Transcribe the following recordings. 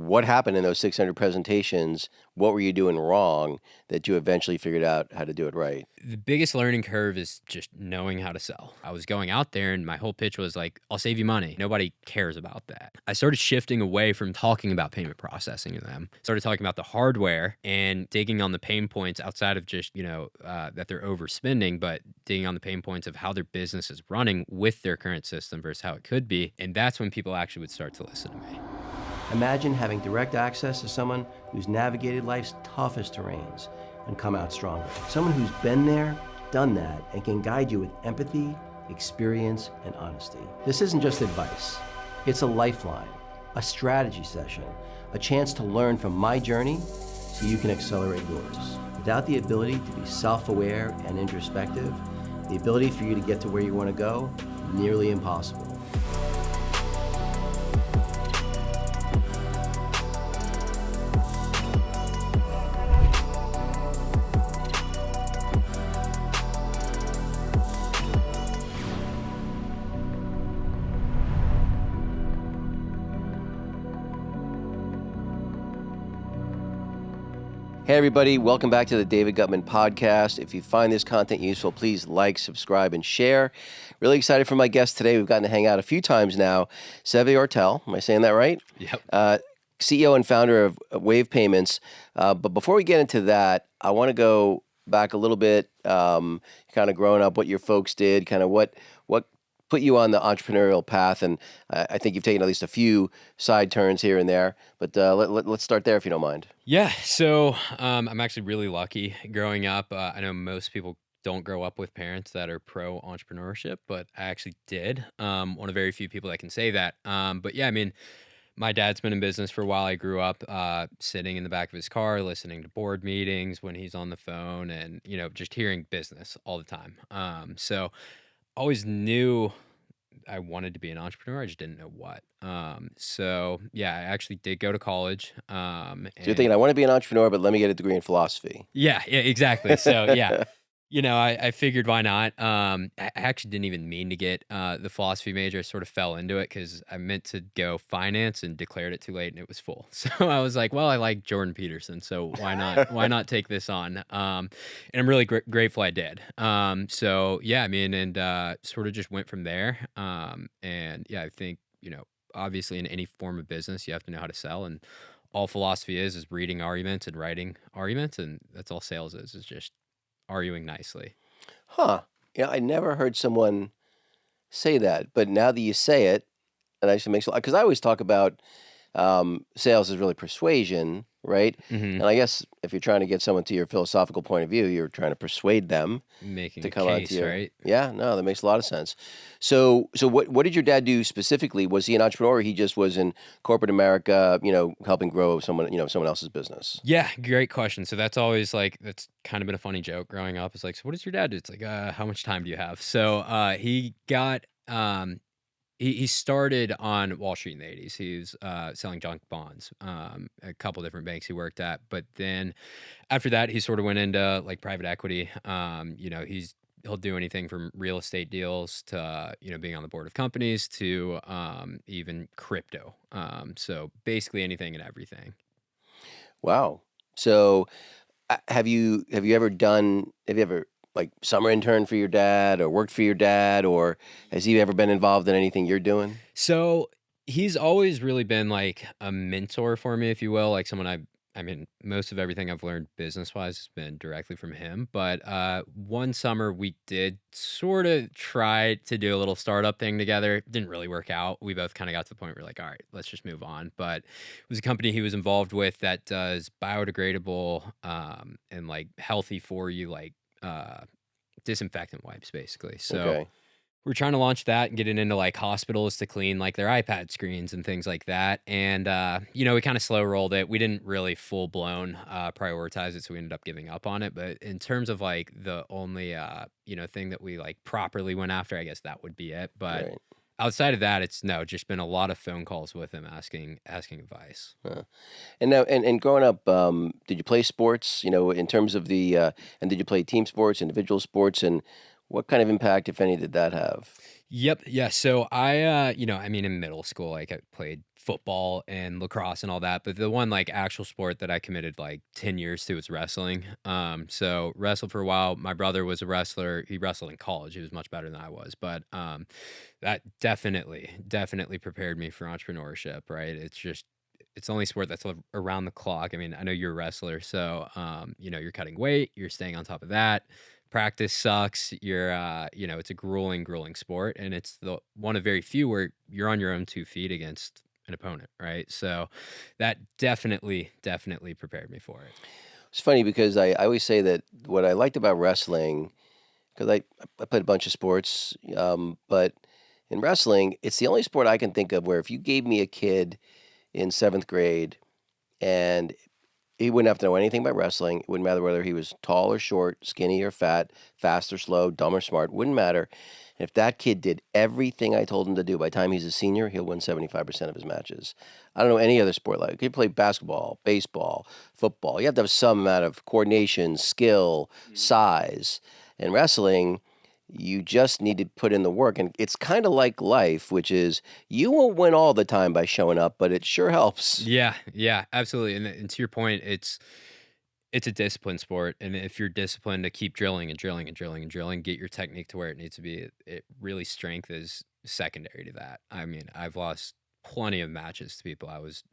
what happened in those 600 presentations? What were you doing wrong that you eventually figured out how to do it right? The biggest learning curve is just knowing how to sell. I was going out there and my whole pitch was like, I'll save you money. Nobody cares about that. I started shifting away from talking about payment processing to them, started talking about the hardware and digging on the pain points outside of just, that they're overspending, but digging on the pain points of how their business is running with their current system versus how it could be. And that's when people actually would start to listen to me. Imagine having direct access to someone who's navigated life's toughest terrains and come out stronger. Someone who's been there, done that, and can guide you with empathy, experience, and honesty. This isn't just advice. It's a lifeline, a strategy session, a chance to learn from my journey so you can accelerate yours. Without the ability to be self-aware and introspective, the ability for you to get to where you want to go, nearly impossible. Hey everybody, welcome back to the David Guttman podcast. If you find this content useful, please like, subscribe, and share. Really excited for my guest today. We've gotten to hang out a few times now. Seve Ortale, am I saying that right? Yep. CEO and founder of Wave Payments. But before we get into that, I want to go back a little bit, kind of growing up, what your folks did, kind of what put you on the entrepreneurial path. And I think you've taken at least a few side turns here and there. But let's start there if you don't mind. Yeah. So I'm actually really lucky growing up. I know most people don't grow up with parents that are pro entrepreneurship, but I actually did. One of very few people that can say that. But yeah, I mean, my dad's been in business for a while. I grew up sitting in the back of his car, listening to board meetings when he's on the phone and, just hearing business all the time. So always knew I wanted to be an entrepreneur. I just didn't know what. So yeah, I actually did go to college. So you're thinking, I want to be an entrepreneur, but let me get a degree in philosophy. Yeah, exactly. So yeah, I figured why not. I actually didn't even mean to get the philosophy major. I sort of fell into it because I meant to go finance and declared it too late and it was full. So I was like, well, I like Jordan Peterson, so why not? Why not take this on? And I'm really grateful I did. So yeah, I mean, and sort of just went from there. And yeah, I think obviously in any form of business, you have to know how to sell, and all philosophy is reading arguments and writing arguments, and that's all sales is just arguing nicely. Huh. I never heard someone say that, but now that you say it, it actually makes a lot, because I always talk about sales is really persuasion, right? Mm-hmm. And I guess if you're trying to get someone to your philosophical point of view, you're trying to persuade them Making to a come case, onto your, right? Yeah, no, that makes a lot of sense. So what did your dad do specifically? Was he an entrepreneur, or he just was in corporate America, helping grow someone else's business? Yeah, great question. So that's always that's kind of been a funny joke growing up. It's like, so what does your dad do? It's like, how much time do you have? So he got he started on Wall Street in the 80s. He was selling junk bonds, a couple different banks he worked at. But then after that, he sort of went into like private equity. He'll do anything from real estate deals to being on the board of companies to even crypto. So basically anything and everything. Wow. So have you ever like summer intern for your dad or worked for your dad, or has he ever been involved in anything you're doing? So he's always really been like a mentor for me, if you will, like someone I mean, most of everything I've learned business-wise has been directly from him. But one summer we did sort of try to do a little startup thing together. It didn't really work out. We both kind of got to the point where we're like, all right, let's just move on. But it was a company he was involved with that does biodegradable and like healthy for you, like disinfectant wipes, basically. So Okay. we're trying to launch that and get it into like hospitals to clean like their iPad screens and things like that. And, we kind of slow rolled it. We didn't really full blown prioritize it. So we ended up giving up on it. But in terms of like the only, thing that we like properly went after, I guess that would be it. But Right. outside of that, it's just been a lot of phone calls with him asking advice. And now, and growing up, did you play sports? In terms of and did you play team sports, individual sports, and what kind of impact, if any, did that have? Yep. Yeah. So I mean, in middle school, like I played football and lacrosse and all that, but the one like actual sport that I committed like 10 years to was wrestling. So wrestled for a while. My brother was a wrestler. He wrestled in college. He was much better than I was, but that definitely prepared me for entrepreneurship, right? It's the only sport that's around the clock. I mean, I know you're a wrestler, so you're cutting weight, you're staying on top of that. Practice sucks. It's a grueling sport, and it's the one of very few where you're on your own 2 feet against an opponent, right? So that definitely prepared me for it. It's funny because I always say that what I liked about wrestling, because I played a bunch of sports, but in wrestling, it's the only sport I can think of where if you gave me a kid in seventh grade and he wouldn't have to know anything about wrestling. It wouldn't matter whether he was tall or short, skinny or fat, fast or slow, dumb or smart. Wouldn't matter. If that kid did everything I told him to do, by the time he's a senior, he'll win 75% of his matches. I don't know any other sport like it. You play basketball, baseball, football. You have to have some amount of coordination, skill, size. In wrestling, you just need to put in the work. And it's kind of like life, which is you won't win all the time by showing up, but it sure helps. Yeah, absolutely. And to your point, it's a discipline sport, and if you're disciplined to keep drilling and drilling and drilling and drilling, get your technique to where it needs to be, it really strength is secondary to that. I mean, I've lost plenty of matches to people.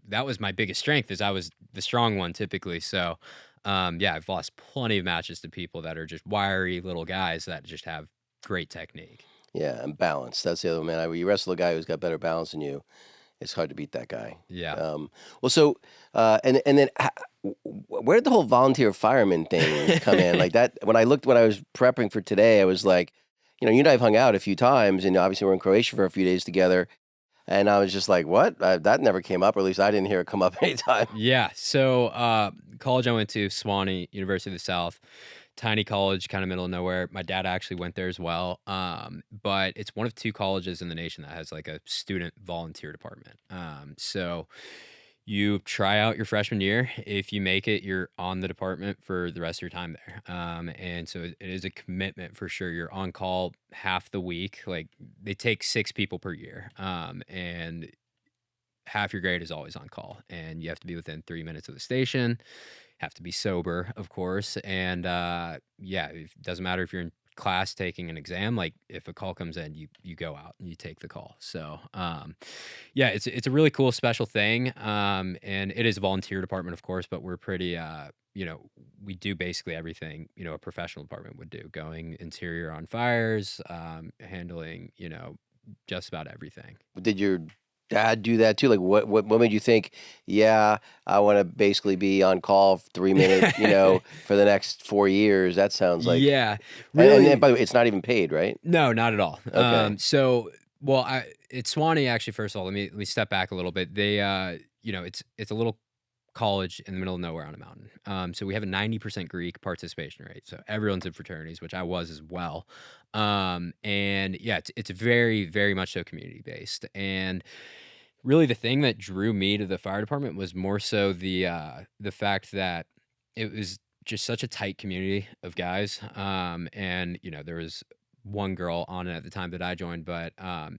That was my biggest strength is I was the strong one typically. So, yeah, I've lost plenty of matches to people that are just wiry little guys that just have great technique. Yeah, and balance. That's the other one, man. You wrestle a guy who's got better balance than you. It's hard to beat that guy. Yeah. Well, so and then where did the whole volunteer fireman thing come in? Like that when I was prepping for today, I was like, you and I have hung out a few times, and obviously we're in Croatia for a few days together, and I was just like, what? That never came up, or at least I didn't hear it come up anytime. Yeah. So, college I went to, Swanee, University of the South, tiny college, kind of middle of nowhere. My dad actually went there as well. But it's one of 2 colleges in the nation that has like a student volunteer department. So you try out your freshman year. If you make it, you're on the department for the rest of your time there. And so it is a commitment for sure. You're on call half the week. Like they take 6 people per year. And half your grade is always on call, and you have to be within 3 minutes of the station, have to be sober, of course. And yeah, it doesn't matter if you're in class taking an exam, like if a call comes in, you go out and you take the call. So yeah, it's a really cool special thing. And it is a volunteer department, of course, but we're pretty we do basically everything a professional department would do, going interior on fires, handling just about everything. Did your dad do that too? Like, what made you think? Yeah, I want to basically be on call 3 minutes, for the next 4 years. That sounds like Yeah, And really. by the way, it's not even paid, right? No, not at all. Okay. So, well, it's Swanee actually. First of all, let me step back a little bit. They, it's a little college in the middle of nowhere on a mountain. So we have a 90% Greek participation rate. So everyone's in fraternities, which I was as well. And yeah, it's very much so community based. And really, the thing that drew me to the fire department was more so the fact that it was just such a tight community of guys. And there was one girl on it at the time that I joined, but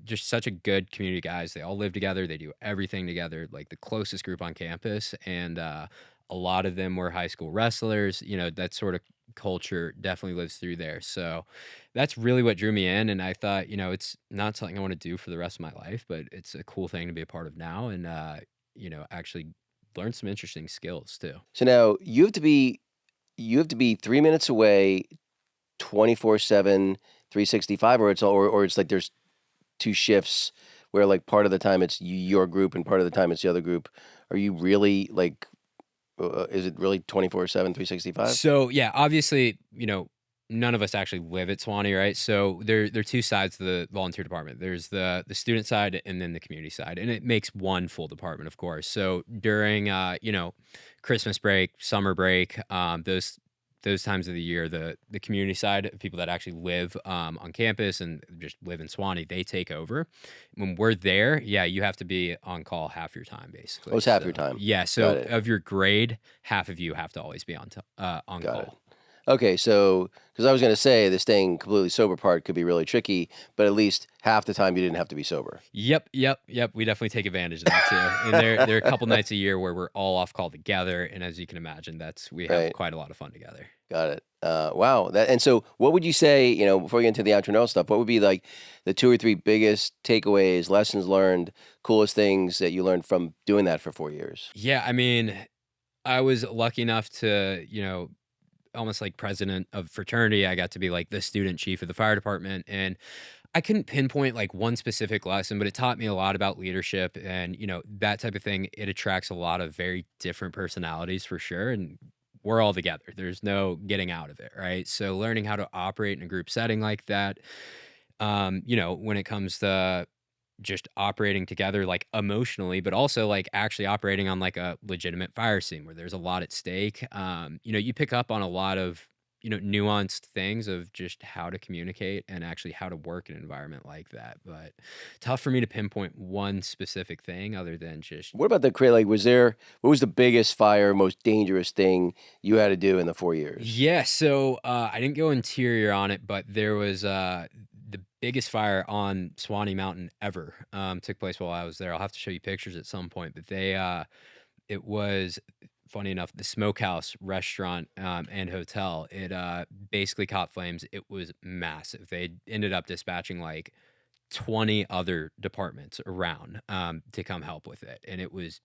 just such a good community of guys. They all live together. They do everything together, like the closest group on campus. And a lot of them were high school wrestlers. That sort of culture definitely lives through there. So that's really what drew me in. And I thought, it's not something I want to do for the rest of my life, but it's a cool thing to be a part of now and, actually learn some interesting skills too. So now you have to be 3 minutes away, 24/7, 365, or it's like there's two shifts where like part of the time it's your group and part of the time it's the other group. Are you really like? Is it really 24/7, 365? So yeah, obviously, none of us actually live at Swanee, right? So there are 2 sides to the volunteer department. There's the student side and then the community side, and it makes one full department, of course. So during Christmas break, summer break, those times of the year, the community side, people that actually live on campus and just live in Swanee, they take over. When we're there, yeah, you have to be on call half your time, basically. Oh, it's half So your time. yeah, Got so it. of your grade, half of you have to always be on Got call. it. Okay, so because I was going to say the staying completely sober part could be really tricky, but at least half the time you didn't have to be sober. Yep. We definitely take advantage of that too. And there are a couple nights a year where we're all off call together, and as you can imagine, we have Right. quite a lot of fun together. Got it. Wow. And so what would you say, before we get into the entrepreneurial stuff, what would be like the two or three biggest takeaways, lessons learned, coolest things that you learned from doing that for 4 years? Yeah, I mean, I was lucky enough to, almost like president of fraternity. I got to be like the student chief of the fire department. And I couldn't pinpoint like one specific lesson, but it taught me a lot about leadership and, that type of thing. It attracts a lot of very different personalities for sure. And we're all together. There's no getting out of it. Right. So learning how to operate in a group setting like that, when it comes to just operating together like emotionally, but also like actually operating on like a legitimate fire scene where there's a lot at stake. You pick up on a lot of, nuanced things of just how to communicate and actually how to work in an environment like that. But tough for me to pinpoint one specific thing other than just, What about like, what was the biggest fire, most dangerous thing you had to do in the 4 years? yeah. So I didn't go interior on it, but there was the biggest fire on Swanee Mountain ever took place while I was there. I'll have to show you pictures at some point, but it was funny enough, the smokehouse restaurant and hotel. It basically caught flames. It was massive. They ended up dispatching like 20 other departments around to come help with it, and it was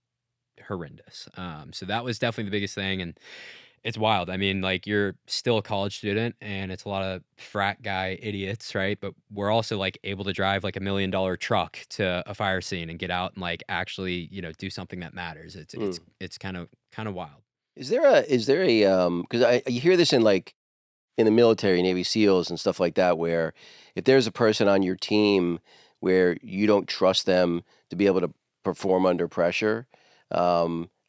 horrendous. So that was definitely the biggest thing, and it's wild. I mean, like you're still a college student, and it's a lot of frat guy idiots, right? But we're also like able to drive like $1 million truck to a fire scene and get out and like actually, do something that matters. It's kind of wild. Because you hear this in like in the military, Navy SEALs and stuff like that, where if there's a person on your team where you don't trust them to be able to perform under pressure,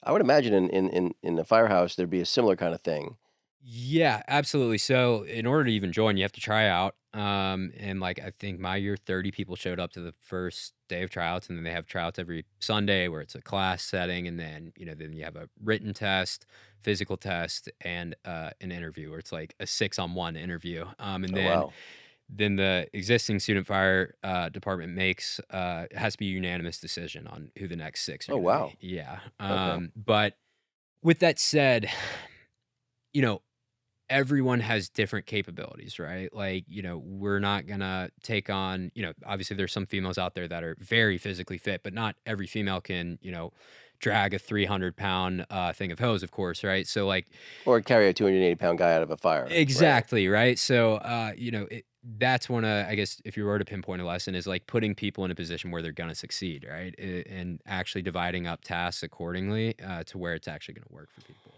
I would imagine in the firehouse there'd be a similar kind of thing. Yeah, absolutely. So in order to even join, you have to try out. And like I think my year, 30 people showed up to the first day of tryouts, and then they have tryouts every Sunday where it's a class setting, and then you have a written test, physical test, and an interview where it's like a 6-on-1 interview. And Oh then wow. then the existing student fire department makes has to be a unanimous decision on who the next six are Oh going to wow. be. Yeah. Okay. But with that said, you know, everyone has different capabilities, right? Like, we're not gonna take on, obviously there's some females out there that are very physically fit, but not every female can, drag a 300-pound thing of hose, of course, right? So like Or carry a 280-pound guy out of a fire. Right. exactly, right? So that's one I guess if you were to pinpoint a lesson is like putting people in a position where they're gonna succeed, right? And actually dividing up tasks accordingly to where it's actually gonna work for people.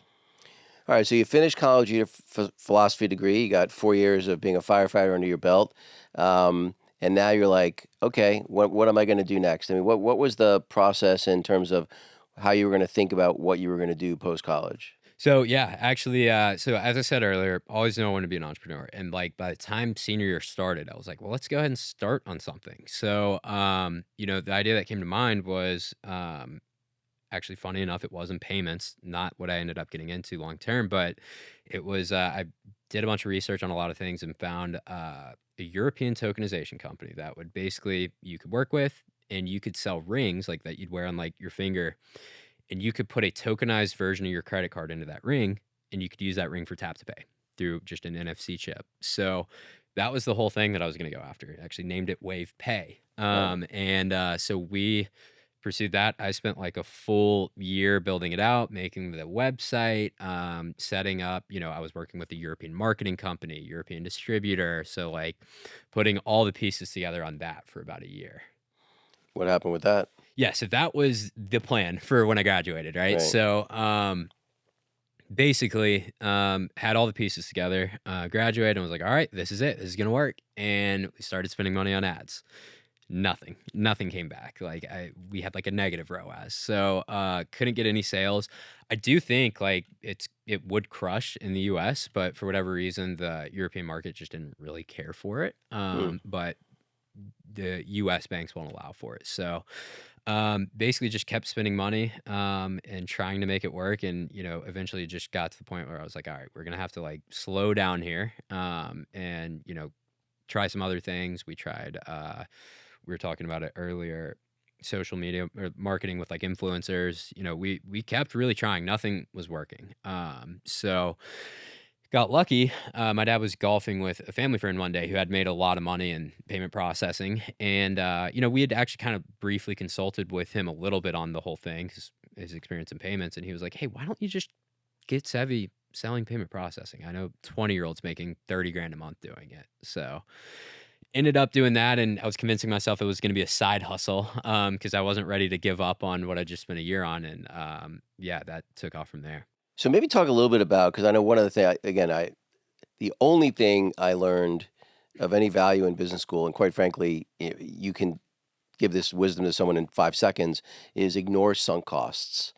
All right, so you finished college, you had a philosophy degree, you got 4 years of being a firefighter under your belt, and now you're like, okay, what am I going to do next? I mean, what was the process in terms of how you were going to think about what you were going to do post college? So yeah, actually, so as I said earlier, always knew I wanted to be an entrepreneur. And like by the time senior year started, I was like, well, let's go ahead and start on something. So the idea that came to mind was actually funny enough, it wasn't payments, not what I ended up getting into long term, but it was I did a bunch of research on a lot of things and found a European tokenization company that would basically you could work with and you could sell rings like that you'd wear on like your finger and you could put a tokenized version of your credit card into that ring and you could use that ring for tap to pay through just an NFC chip. So that was the whole thing that I was going to go after. I actually named it Wave Pay. Oh, So we pursued that. I spent like a full year building it out, making the website, setting up, I was working with a European marketing company, European distributor. So like putting all the pieces together on that for about a year. what happened with that? Yeah, so that was the plan for when I graduated, right? Right. So basically had all the pieces together, graduated and was like, all right, this is it. This is gonna work. And we started spending money on ads. Nothing came back. Like we had like a negative ROAS. So couldn't get any sales. I do think like it would crush in the US, but for whatever reason, the European market just didn't really care for it. Hmm. But the US banks won't allow for it. So Basically just kept spending money, and trying to make it work. And, eventually it just got to the point where I was like, all right, we're going to have to like slow down here. And, try some other things. We were talking about it earlier, social media or marketing with like influencers. We kept really trying. Nothing was working. So got lucky. My dad was golfing with a family friend one day who had made a lot of money in payment processing. And, we had actually kind of briefly consulted with him a little bit on the whole thing, his experience in payments. And he was like, hey, why don't you just get Seve selling payment processing? I know 20-year-olds making 30 grand a month doing it. So ended up doing that. And I was convincing myself it was going to be a side hustle, because I wasn't ready to give up on what I just spent a year on. And, yeah, that took off from there. So maybe talk a little bit about, because I know one of the things, the only thing I learned of any value in business school, and quite frankly, you can give this wisdom to someone in 5 seconds, is ignore sunk costs,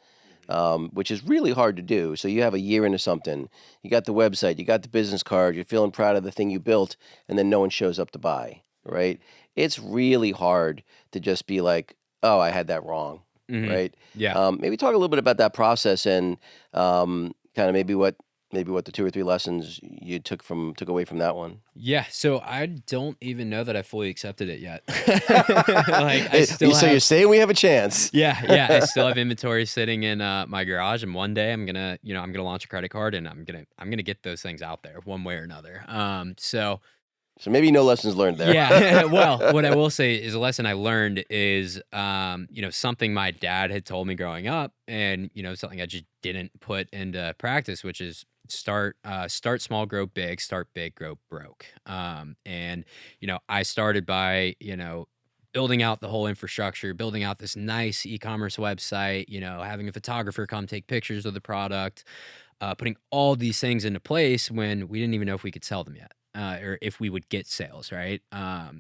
which is really hard to do. So you have a year into something, you got the website, you got the business card, you're feeling proud of the thing you built, and then no one shows up to buy, right? It's really hard to just be like, oh, I had that wrong, right? Yeah. Maybe talk a little bit about that process and kind of maybe what the 2 or 3 lessons you took away from that one. Yeah, so I don't even know that I fully accepted it yet. Like I still So you're have, saying we have a chance? yeah, I still have inventory sitting in my garage, and one day I'm gonna launch a credit card, and I'm gonna get those things out there one way or another. So maybe no lessons learned there. Yeah. Well, what I will say is a lesson I learned is, something my dad had told me growing up, and, something I just didn't put into practice, which is start small, grow big, start big, grow broke. And, I started by, building out the whole infrastructure, building out this nice e-commerce website, having a photographer come take pictures of the product, putting all these things into place when we didn't even know if we could sell them yet, or if we would get sales, right?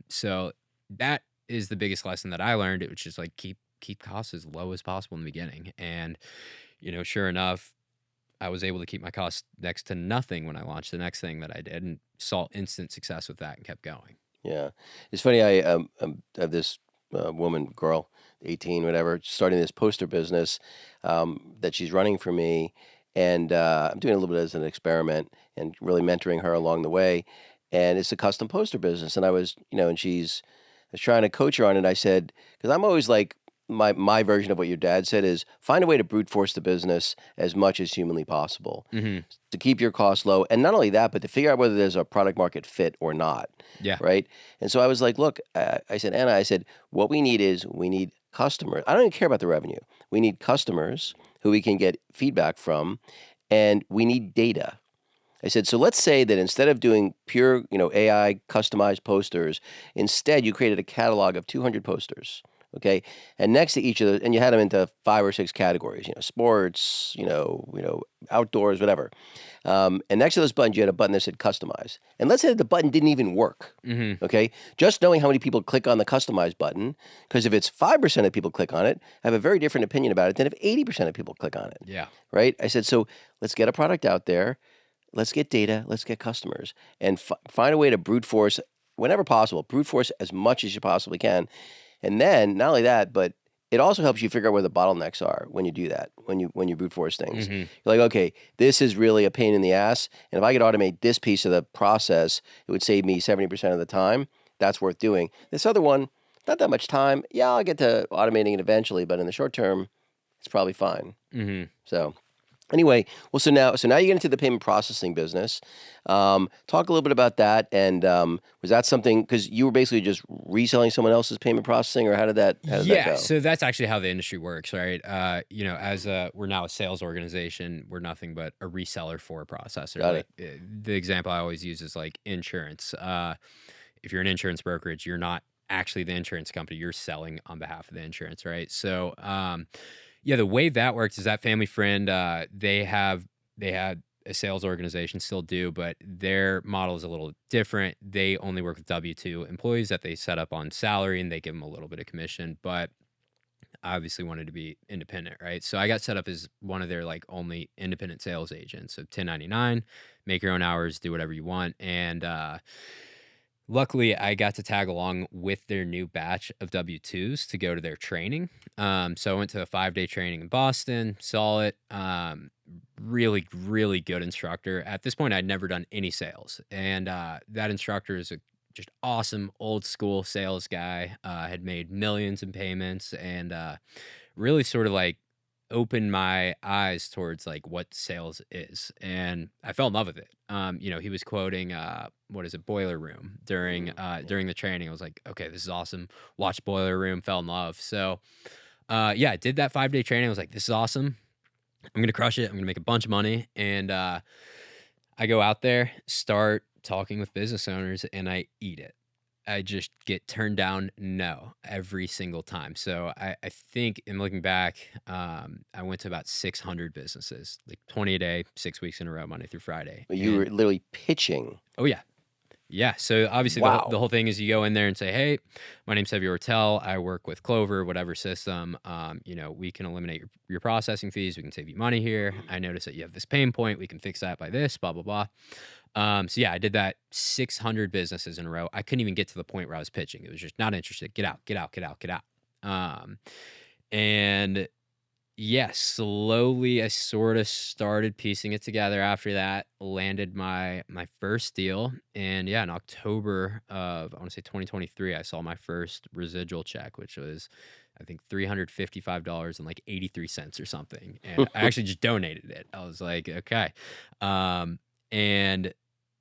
So that is the biggest lesson that I learned. It was just like keep costs as low as possible in the beginning, and sure enough, I was able to keep my costs next to nothing when I launched the next thing that I did, and saw instant success with that and kept going. Yeah, it's funny. I have this girl, 18, whatever, starting this poster business that she's running for me, and I'm doing a little bit as an experiment and really mentoring her along the way. And it's a custom poster business, and I was, and I was trying to coach her on it. I said, because I'm always like, my version of what your dad said is find a way to brute force the business as much as humanly possible to keep your costs low. And not only that, but to figure out whether there's a product market fit or not. Yeah. Right. And so I was like, look, I said, Anna, what we need customers. I don't even care about the revenue. We need customers who we can get feedback from, and we need data. I said, so let's say that instead of doing pure, AI customized posters, instead you created a catalog of 200 posters. Okay, and next to each of those, and you had them into 5 or 6 categories, sports, outdoors, whatever. And next to those buttons, you had a button that said customize. And let's say that the button didn't even work. Okay, just knowing how many people click on the customize button, because if it's 5% of people click on it, I have a very different opinion about it than if 80% of people click on it. Yeah. Right. I said, so let's get a product out there. Let's get data. Let's get customers, and find a way to brute force whenever possible. Brute force as much as you possibly can. And then not only that, but it also helps you figure out where the bottlenecks are when you do that, when you brute force things. You're like, okay, this is really a pain in the ass. And if I could automate this piece of the process, it would save me 70% of the time. That's worth doing. This other one, not that much time. Yeah, I'll get to automating it eventually, but in the short term, it's probably fine. So anyway, well, so now you get into the payment processing business. Talk a little bit about that. And was that something, because you were basically just reselling someone else's payment processing, or how did that go? So that's actually how the industry works, right? We're now a sales organization, we're nothing but a reseller for a processor. Got it. The example I always use is like insurance. If you're an insurance brokerage, you're not actually the insurance company, you're selling on behalf of the insurance, right? So yeah, the way that works is that family friend, they had a sales organization, still do, but their model is a little different. They only work with W-2 employees that they set up on salary, and they give them a little bit of commission, but I obviously wanted to be independent, right? So I got set up as one of their like only independent sales agents. So 1099, make your own hours, do whatever you want. And Luckily, I got to tag along with their new batch of W-2s to go to their training. So I went to a 5-day training in Boston, saw it. Really, really good instructor. At this point, I'd never done any sales. And that instructor is a just awesome old school sales guy, had made millions in payments and really sort of like opened my eyes towards like what sales is. And I fell in love with it. He was quoting what is it, Boiler Room during the training. I was like, okay, this is awesome. Watched Boiler Room, fell in love. So yeah, I did that 5-day training. I was like, this is awesome. I'm gonna crush it. I'm gonna make a bunch of money. And I go out there, start talking with business owners, and I eat it. I just get turned down no every single time. So I think in looking back, I went to about 600 businesses, like 20 a day, 6 weeks in a row, Monday through Friday. You were And literally pitching. oh yeah, yeah. So obviously the Wow. whole thing is you go in there and say, hey, my name's Seve Ortale. I work with Clover, whatever system. We can eliminate your processing fees. We can save you money here. I notice that you have this pain point. We can fix that by this, blah, blah, blah. So yeah, I did that 600 businesses in a row. I couldn't even get to the point where I was pitching. It was just not interested. Get out, get out, get out, get out. And yeah, slowly I sort of started piecing it together after that, landed my first deal. And yeah, in October of, I want to say 2023, I saw my first residual check, which was, I think $355 and like 83 cents or something. And I actually just donated it. I was like, okay. And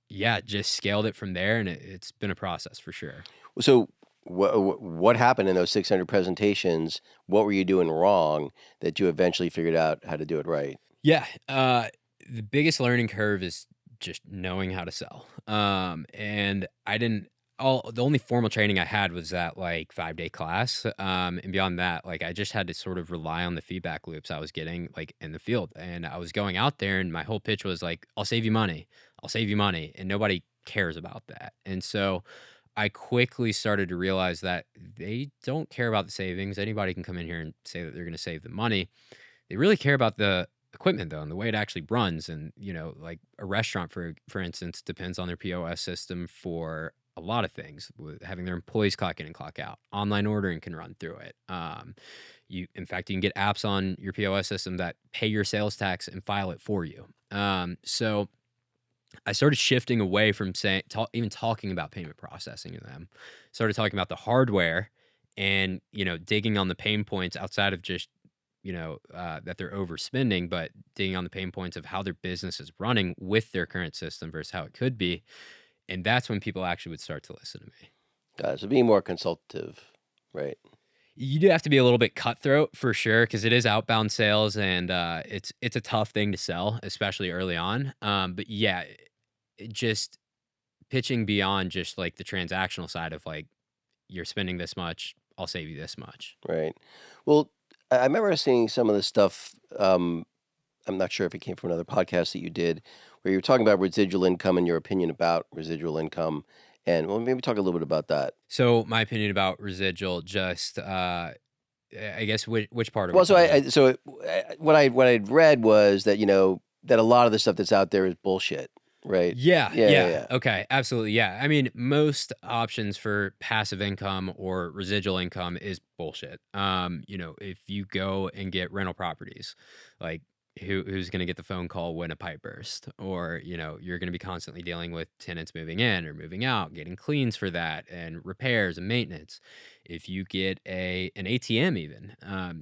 yeah, just scaled it from there. And it's been a process for sure. So what happened in those 600 presentations? What were you doing wrong that you eventually figured out how to do it right? Yeah. The biggest learning curve is just knowing how to sell. And I didn't, the only formal training I had was that like 5-day class. And beyond that, like I just had to sort of rely on the feedback loops I was getting like in the field. And I was going out there and my whole pitch was like, I'll save you money. I'll save you money. And nobody cares about that. And so I quickly started to realize that they don't care about the savings. Anybody can come in here and say that they're going to save the money. They really care about the equipment though, and the way it actually runs. And, like a restaurant, for instance, depends on their POS system for a lot of things, with having their employees clock in and clock out. Online ordering can run through it. In fact, you can get apps on your POS system that pay your sales tax and file it for you. So I started shifting away from even talking about payment processing to them. Started talking about the hardware and, digging on the pain points outside of just, that they're overspending, but digging on the pain points of how their business is running with their current system versus how it could be. And that's when people actually would start to listen to me. Got it. So being more consultative, right? You do have to be a little bit cutthroat for sure, because it is outbound sales and it's a tough thing to sell, especially early on. But yeah, just pitching beyond just like the transactional side of like, you're spending this much, I'll save you this much. Right. Well, I remember seeing some of the stuff. I'm not sure if it came from another podcast that you did, where you were talking about residual income and your opinion about residual income. And well, maybe talk a little bit about that. So my opinion about residual, just I guess which part of Well, it? what I'd read was that that a lot of the stuff that's out there is bullshit, right? Yeah. Okay, absolutely. Yeah. I mean, most options for passive income or residual income is bullshit. If you go and get rental properties, like who's going to get the phone call when a pipe burst, or you're going to be constantly dealing with tenants moving in or moving out, getting cleans for that and repairs and maintenance. If you get an ATM, even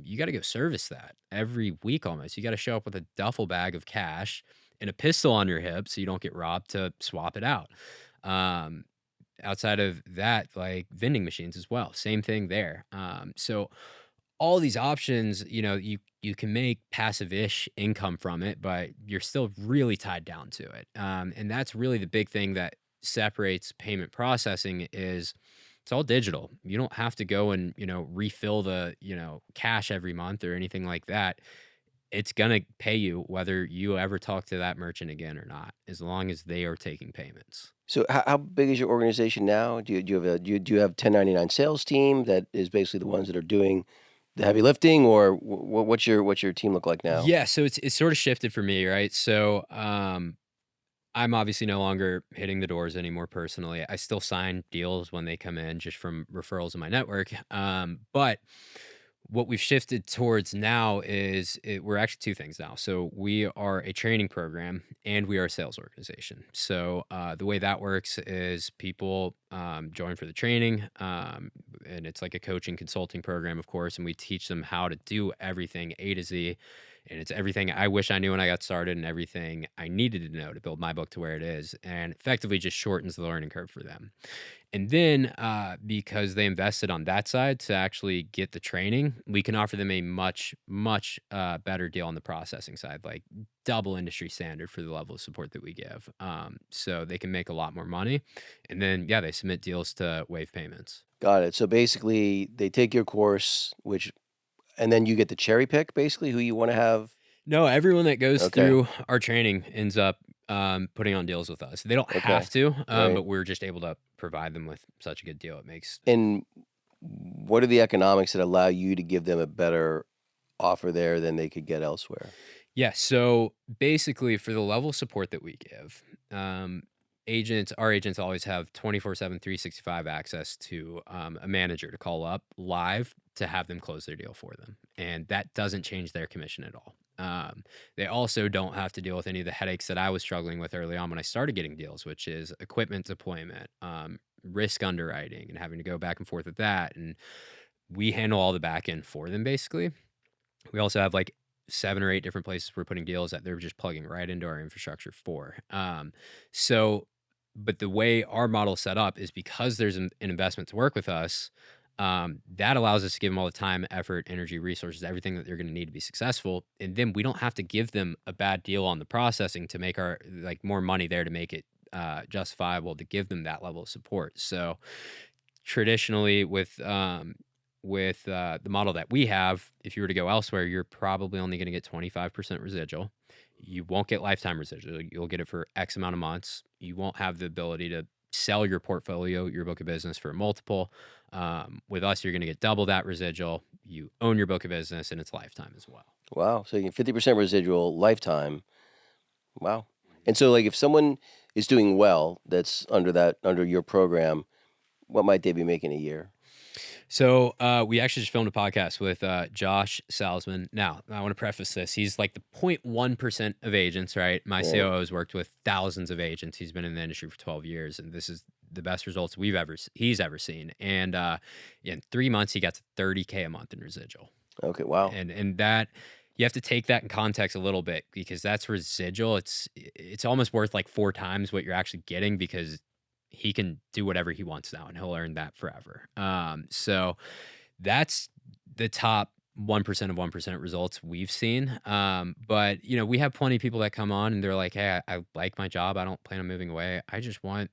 you got to go service that every week almost. You got to show up with a duffel bag of cash and a pistol on your hip so you don't get robbed to swap it out. Outside of that, like vending machines as well, same thing there. So all these options, you can make passive-ish income from it, but you're still really tied down to it. And that's really the big thing that separates payment processing is it's all digital. You don't have to go and, refill the, cash every month or anything like that. It's going to pay you whether you ever talk to that merchant again or not, as long as they are taking payments. So how big is your organization now? Do you have 1099 sales team that is basically the ones that are doing the heavy lifting, or what's your team look like now? Yeah, so it's sort of shifted for me, right? So I'm obviously no longer hitting the doors anymore personally. I still sign deals when they come in just from referrals in my network. But what we've shifted towards now is we're actually two things now. So we are a training program and we are a sales organization. So the way that works is people join for the training, and it's like a coaching consulting program, of course, and we teach them how to do everything A to Z. And it's everything I wish I knew when I got started and everything I needed to know to build my book to where it is, and effectively just shortens the learning curve for them. And then, because they invested on that side to actually get the training, we can offer them a much, much better deal on the processing side, like double industry standard for the level of support that we give. So they can make a lot more money. And then, yeah, they submit deals to waive payments. Got it. So basically, they take your course, and then you get to cherry pick basically who you want to have. No, everyone that goes Okay. through our training ends up putting on deals with us. They don't Okay. have to, Right. but we're just able to provide them with such a good deal. It makes And what are the economics that allow you to give them a better offer there than they could get elsewhere? Yeah, so basically for the level of support that we give, our agents always have 24/7, 365 access to a manager to call up live to have them close their deal for them. And that doesn't change their commission at all. They also don't have to deal with any of the headaches that I was struggling with early on when I started getting deals, which is equipment deployment, risk underwriting, and having to go back and forth with that. And we handle all the back end for them basically. We also have like 7 or 8 different places we're putting deals that they're just plugging right into our infrastructure for. So but the way our model is set up is because there's an investment to work with us, that allows us to give them all the time, effort, energy, resources, everything that they're gonna need to be successful, and then we don't have to give them a bad deal on the processing to make our like, more money there to make it, justifiable to give them that level of support. So traditionally with the model that we have, if you were to go elsewhere, you're probably only going to get 25% residual. You won't get lifetime residual. You'll get it for X amount of months. You won't have the ability to sell your portfolio, your book of business for a multiple. With us, you're going to get double that residual. You own your book of business and it's lifetime as well. Wow. So you get 50% residual lifetime. Wow. And so like if someone is doing well that's under your program, what might they be making a year? So we actually just filmed a podcast with Josh Salzman. Now, I want to preface this. He's like the 0.1% of agents, right? My Right. COO has worked with thousands of agents. He's been in the industry for 12 years, and this is the best results he's ever seen. And in 3 months, he got to 30K a month in residual. Okay. Wow. And that you have to take that in context a little bit because that's residual. It's almost worth like 4 times what you're actually getting because he can do whatever he wants now and he'll earn that forever. So that's the top 1% of 1% results we've seen. But you know, we have plenty of people that come on and they're like, hey, I like my job. I don't plan on moving away. I just want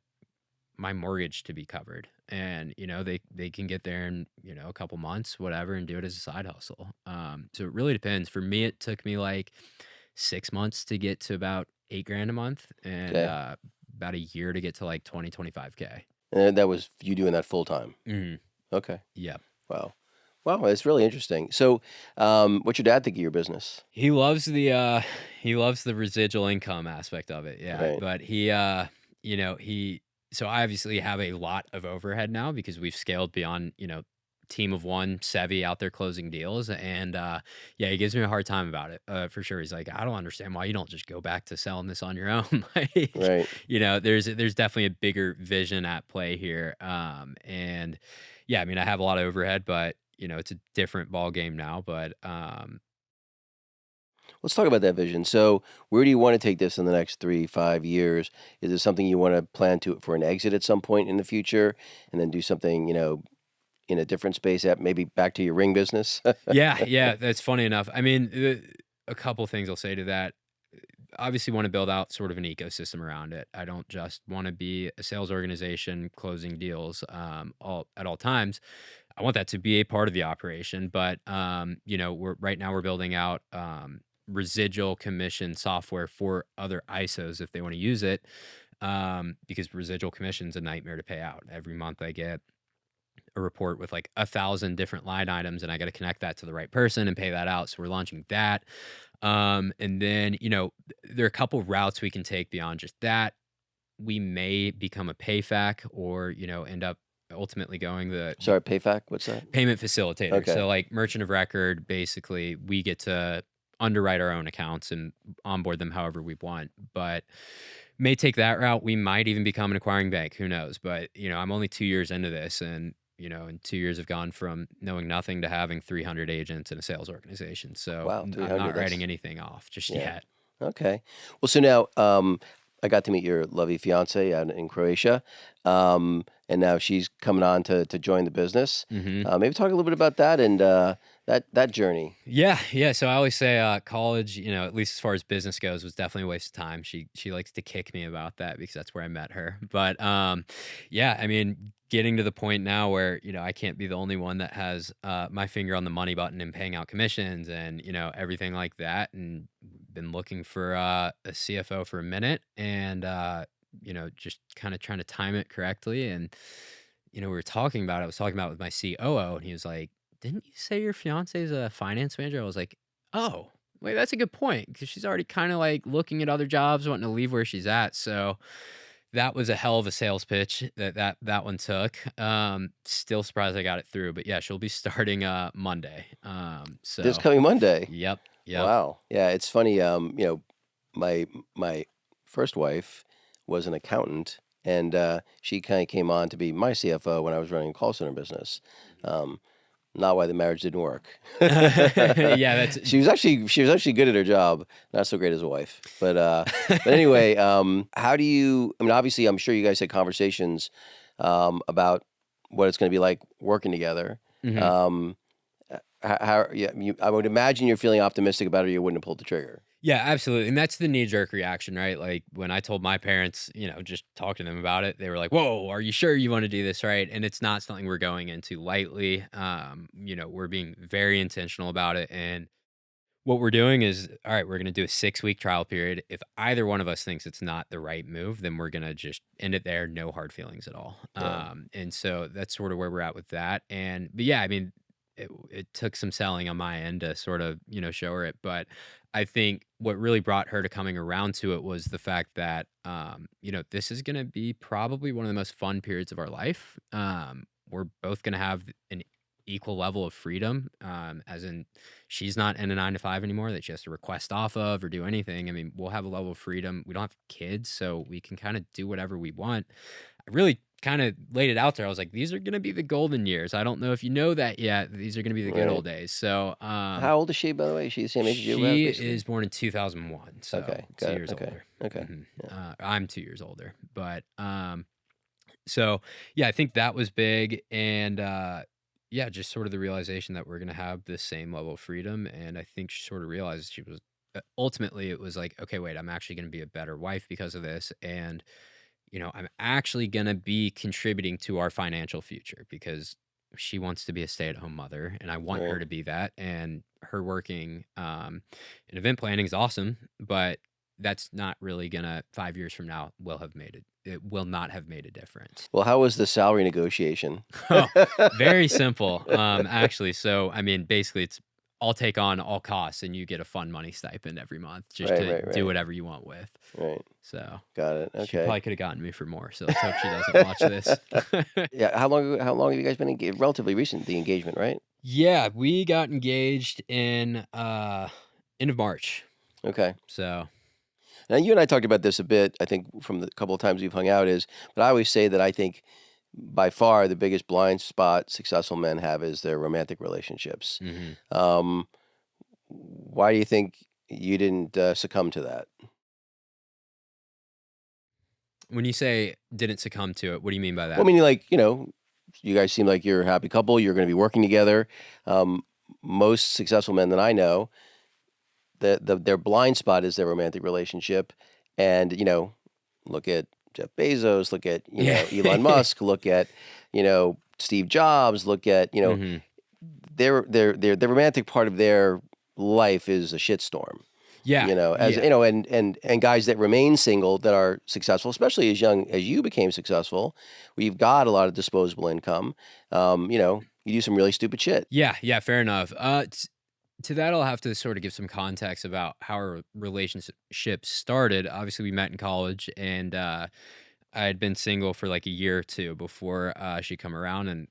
my mortgage to be covered. And, you know, they can get there in, you know, a couple months, whatever, and do it as a side hustle. So it really depends. For me, it took me like 6 months to get to about 8 grand a month and Okay. about a year to get to like 25K. And that was you doing that full time. Hmm. Okay. Yep. Wow. Wow. It's really interesting. So, what's your dad think of your business? He loves the residual income aspect of it. Yeah. Right. But you know, so I obviously have a lot of overhead now because we've scaled beyond, you know, team of one, Seve out there closing deals. And yeah, he gives me a hard time about it. For sure. He's like, I don't understand why you don't just go back to selling this on your own. Like, Right. you know, there's definitely a bigger vision at play here. And yeah, I mean, I have a lot of overhead, but you know, it's a different ball game now. But Let's talk about that vision. So, where do you want to take this in the next 3, 5 years? Is it something you want to plan to for an exit at some point in the future, and then do something, in a different space, at maybe back to your ring business? yeah, yeah, that's funny enough. I mean, a couple things I'll say to that. Obviously, want to build out sort of an ecosystem around it. I don't just want to be a sales organization closing deals all at all times. I want that to be a part of the operation, but you know, right now we're building out residual commission software for other ISOs if they want to use it, because residual commission's a nightmare to pay out. Every month I get a report with like 1,000 different line items, and I got to connect that to the right person and pay that out. So we're launching that. And then, there are a couple routes we can take beyond just that. We may become a PayFac or, end up ultimately going the Sorry, PayFac. What's that? payment facilitator. Okay. So like merchant of record, basically we get to underwrite our own accounts and onboard them however we want, but may take that route. We might even become an acquiring bank. Who knows? But, I'm only 2 years into this, and, in 2 years have gone from knowing nothing to having 300 agents in a sales organization. So Wow, I'm 300. not writing anything off just Yeah. yet. Okay. Well, so now I got to meet your lovely fiance out in Croatia, and now she's coming on to join the business. Maybe talk a little bit about that and that journey. Yeah. So I always say college, at least as far as business goes, was definitely a waste of time. She likes to kick me about that because that's where I met her. But yeah, I mean, getting to the point now where, I can't be the only one that has my finger on the money button and paying out commissions and, everything like that. And been looking for a CFO for a minute and, just kind of trying to time it correctly. And, we were talking about it. I was talking about it with my COO, and he was like, "Didn't you say your fiance is a finance manager?" I was like, "Oh, wait, that's a good point," because she's already kind of like looking at other jobs, wanting to leave where she's at. So that was a hell of a sales pitch that one took. Still surprised I got it through, but yeah, she'll be starting Monday. So This coming Monday. Yep. Wow. Yeah, it's funny. My first wife was an accountant, and she kind of came on to be my CFO when I was running a call center business. Not why the marriage didn't work. Yeah, she was actually good at her job, not so great as a wife. But anyway, how do you? I mean, obviously, I'm sure you guys had conversations about what it's going to be like working together. Mhm. I would imagine you're feeling optimistic about it, or you wouldn't have pulled the trigger. Yeah, absolutely. And that's the knee-jerk reaction, right? Like when I told my parents, just talk to them about it, they were like, "Whoa, are you sure you want to do this?" Right? And it's not something we're going into lightly. We're being very intentional about it. And what we're doing is, all right, we're going to do a 6-week trial period. If either one of us thinks it's not the right move, then we're going to just end it there. No hard feelings at all. Yeah. And so that's sort of where we're at with that. But yeah, I mean, it took some selling on my end to sort of, show her it. But I think what really brought her to coming around to it was the fact that, this is going to be probably one of the most fun periods of our life. We're both going to have an equal level of freedom, as in she's not in a 9 to 5 anymore that she has to request off of or do anything. I mean, we'll have a level of freedom. We don't have kids, so we can kind of do whatever we want. I really kind of laid it out there. I was like, these are going to be the golden years. I don't know if you know that yet. These are going to be the good Right. old days. So, How old is she, by the way? Is she the same age as you? she basically? is born in 2001. So Okay, 2 got it. years Okay, older. okay. Mhm. Yeah. I'm 2 years older, but, so yeah, I think that was big. And, yeah, just sort of the realization that we're going to have the same level of freedom. And I think she sort of realized she was ultimately, it was like, okay, wait, I'm actually going to be a better wife because of this. And, I'm actually going to be contributing to our financial future because she wants to be a stay-at-home mother and I want her Right. to be that. And her working in event planning is awesome, but that's not really gonna 5 years from now it will not have made a difference. Well, how was the salary negotiation? Oh, very simple. Actually, so I mean, basically, it's I'll take on all costs, and you get a fun money stipend every month just Right, to right, do right. whatever you want with. Right. So Got it. she Okay. probably could have gotten me for more. So let's hope she doesn't watch this. Yeah. How long have you guys been engaged? Relatively recent, the engagement, right? Yeah, we got engaged in end of March. Okay. So Now you and I talked about this a bit. I think from the couple of times we've hung out but I always say that I think by far the biggest blind spot successful men have is their romantic relationships. mhm. Why do you think you didn't succumb to that? When you say didn't succumb to it, what do you mean by Well, I that? mean, like, you guys seem like you're a happy couple. You're going to be working together. Most successful men that I know, their blind spot is their romantic relationship. And, look at Jeff Bezos, look at, Yeah. Elon Musk, look at, Steve Jobs, look at, Mhm. their romantic part of their life is a shitstorm. Yeah. as Yeah. and guys that remain single that are successful, especially as young as you became successful, where you've got a lot of disposable income. You do some really stupid shit. Yeah. Yeah. Fair enough. To that, I'll have to sort of give some context about how our relationship started. Obviously, we met in college, and I had been single for like a year or two before she come around, and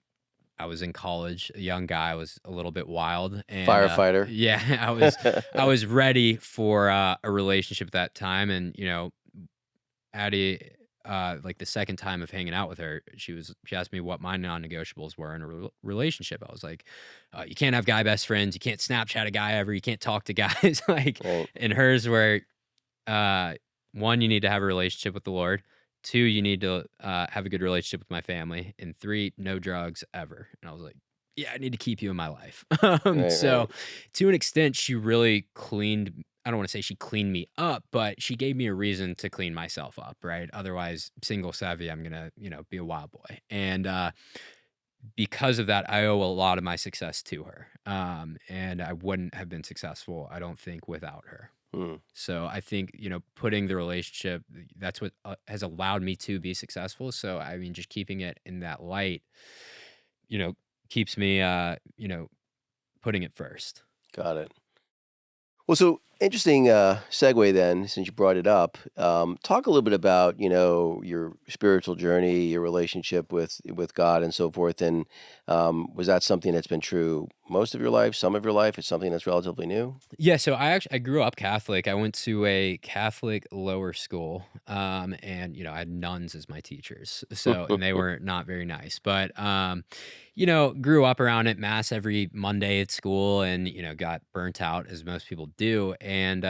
I was in college, a young guy. I was a little bit wild, and Firefighter. yeah, I was ready for a relationship at that time, and Addie, like the second time of hanging out with her, she asked me what my non-negotiables were in a relationship. I was like, you can't have guy best friends, you can't Snapchat a guy ever, you can't talk to guys. Like, Right. and hers were, uh, one, you need to have a relationship with the Lord. Two, you need to have a good relationship with my family. And three, no drugs ever. And I was like, yeah, I need to keep you in my life. Right. So Right. to an extent, she really cleaned, I don't want to say she cleaned me up, but she gave me a reason to clean myself up, right? Otherwise, single savvy, I'm going to, be a wild boy. And because of that, I owe a lot of my success to her. And I wouldn't have been successful, I don't think, without her. Hmm. So I think, putting the relationship, that's what has allowed me to be successful. So, I mean, just keeping it in that light, you know, keeps me, putting it first. Got it. Well, so interesting segue then, since you brought it up. Talk a little bit about your spiritual journey, your relationship with God, and so forth. And was that something that's been true most of your life, some of your life? It's something that's relatively new. Yeah, so I grew up Catholic. I went to a Catholic lower school, and I had nuns as my teachers. So, and they were not very nice, but grew up around it, mass every Monday at school, and got burnt out as most people do. And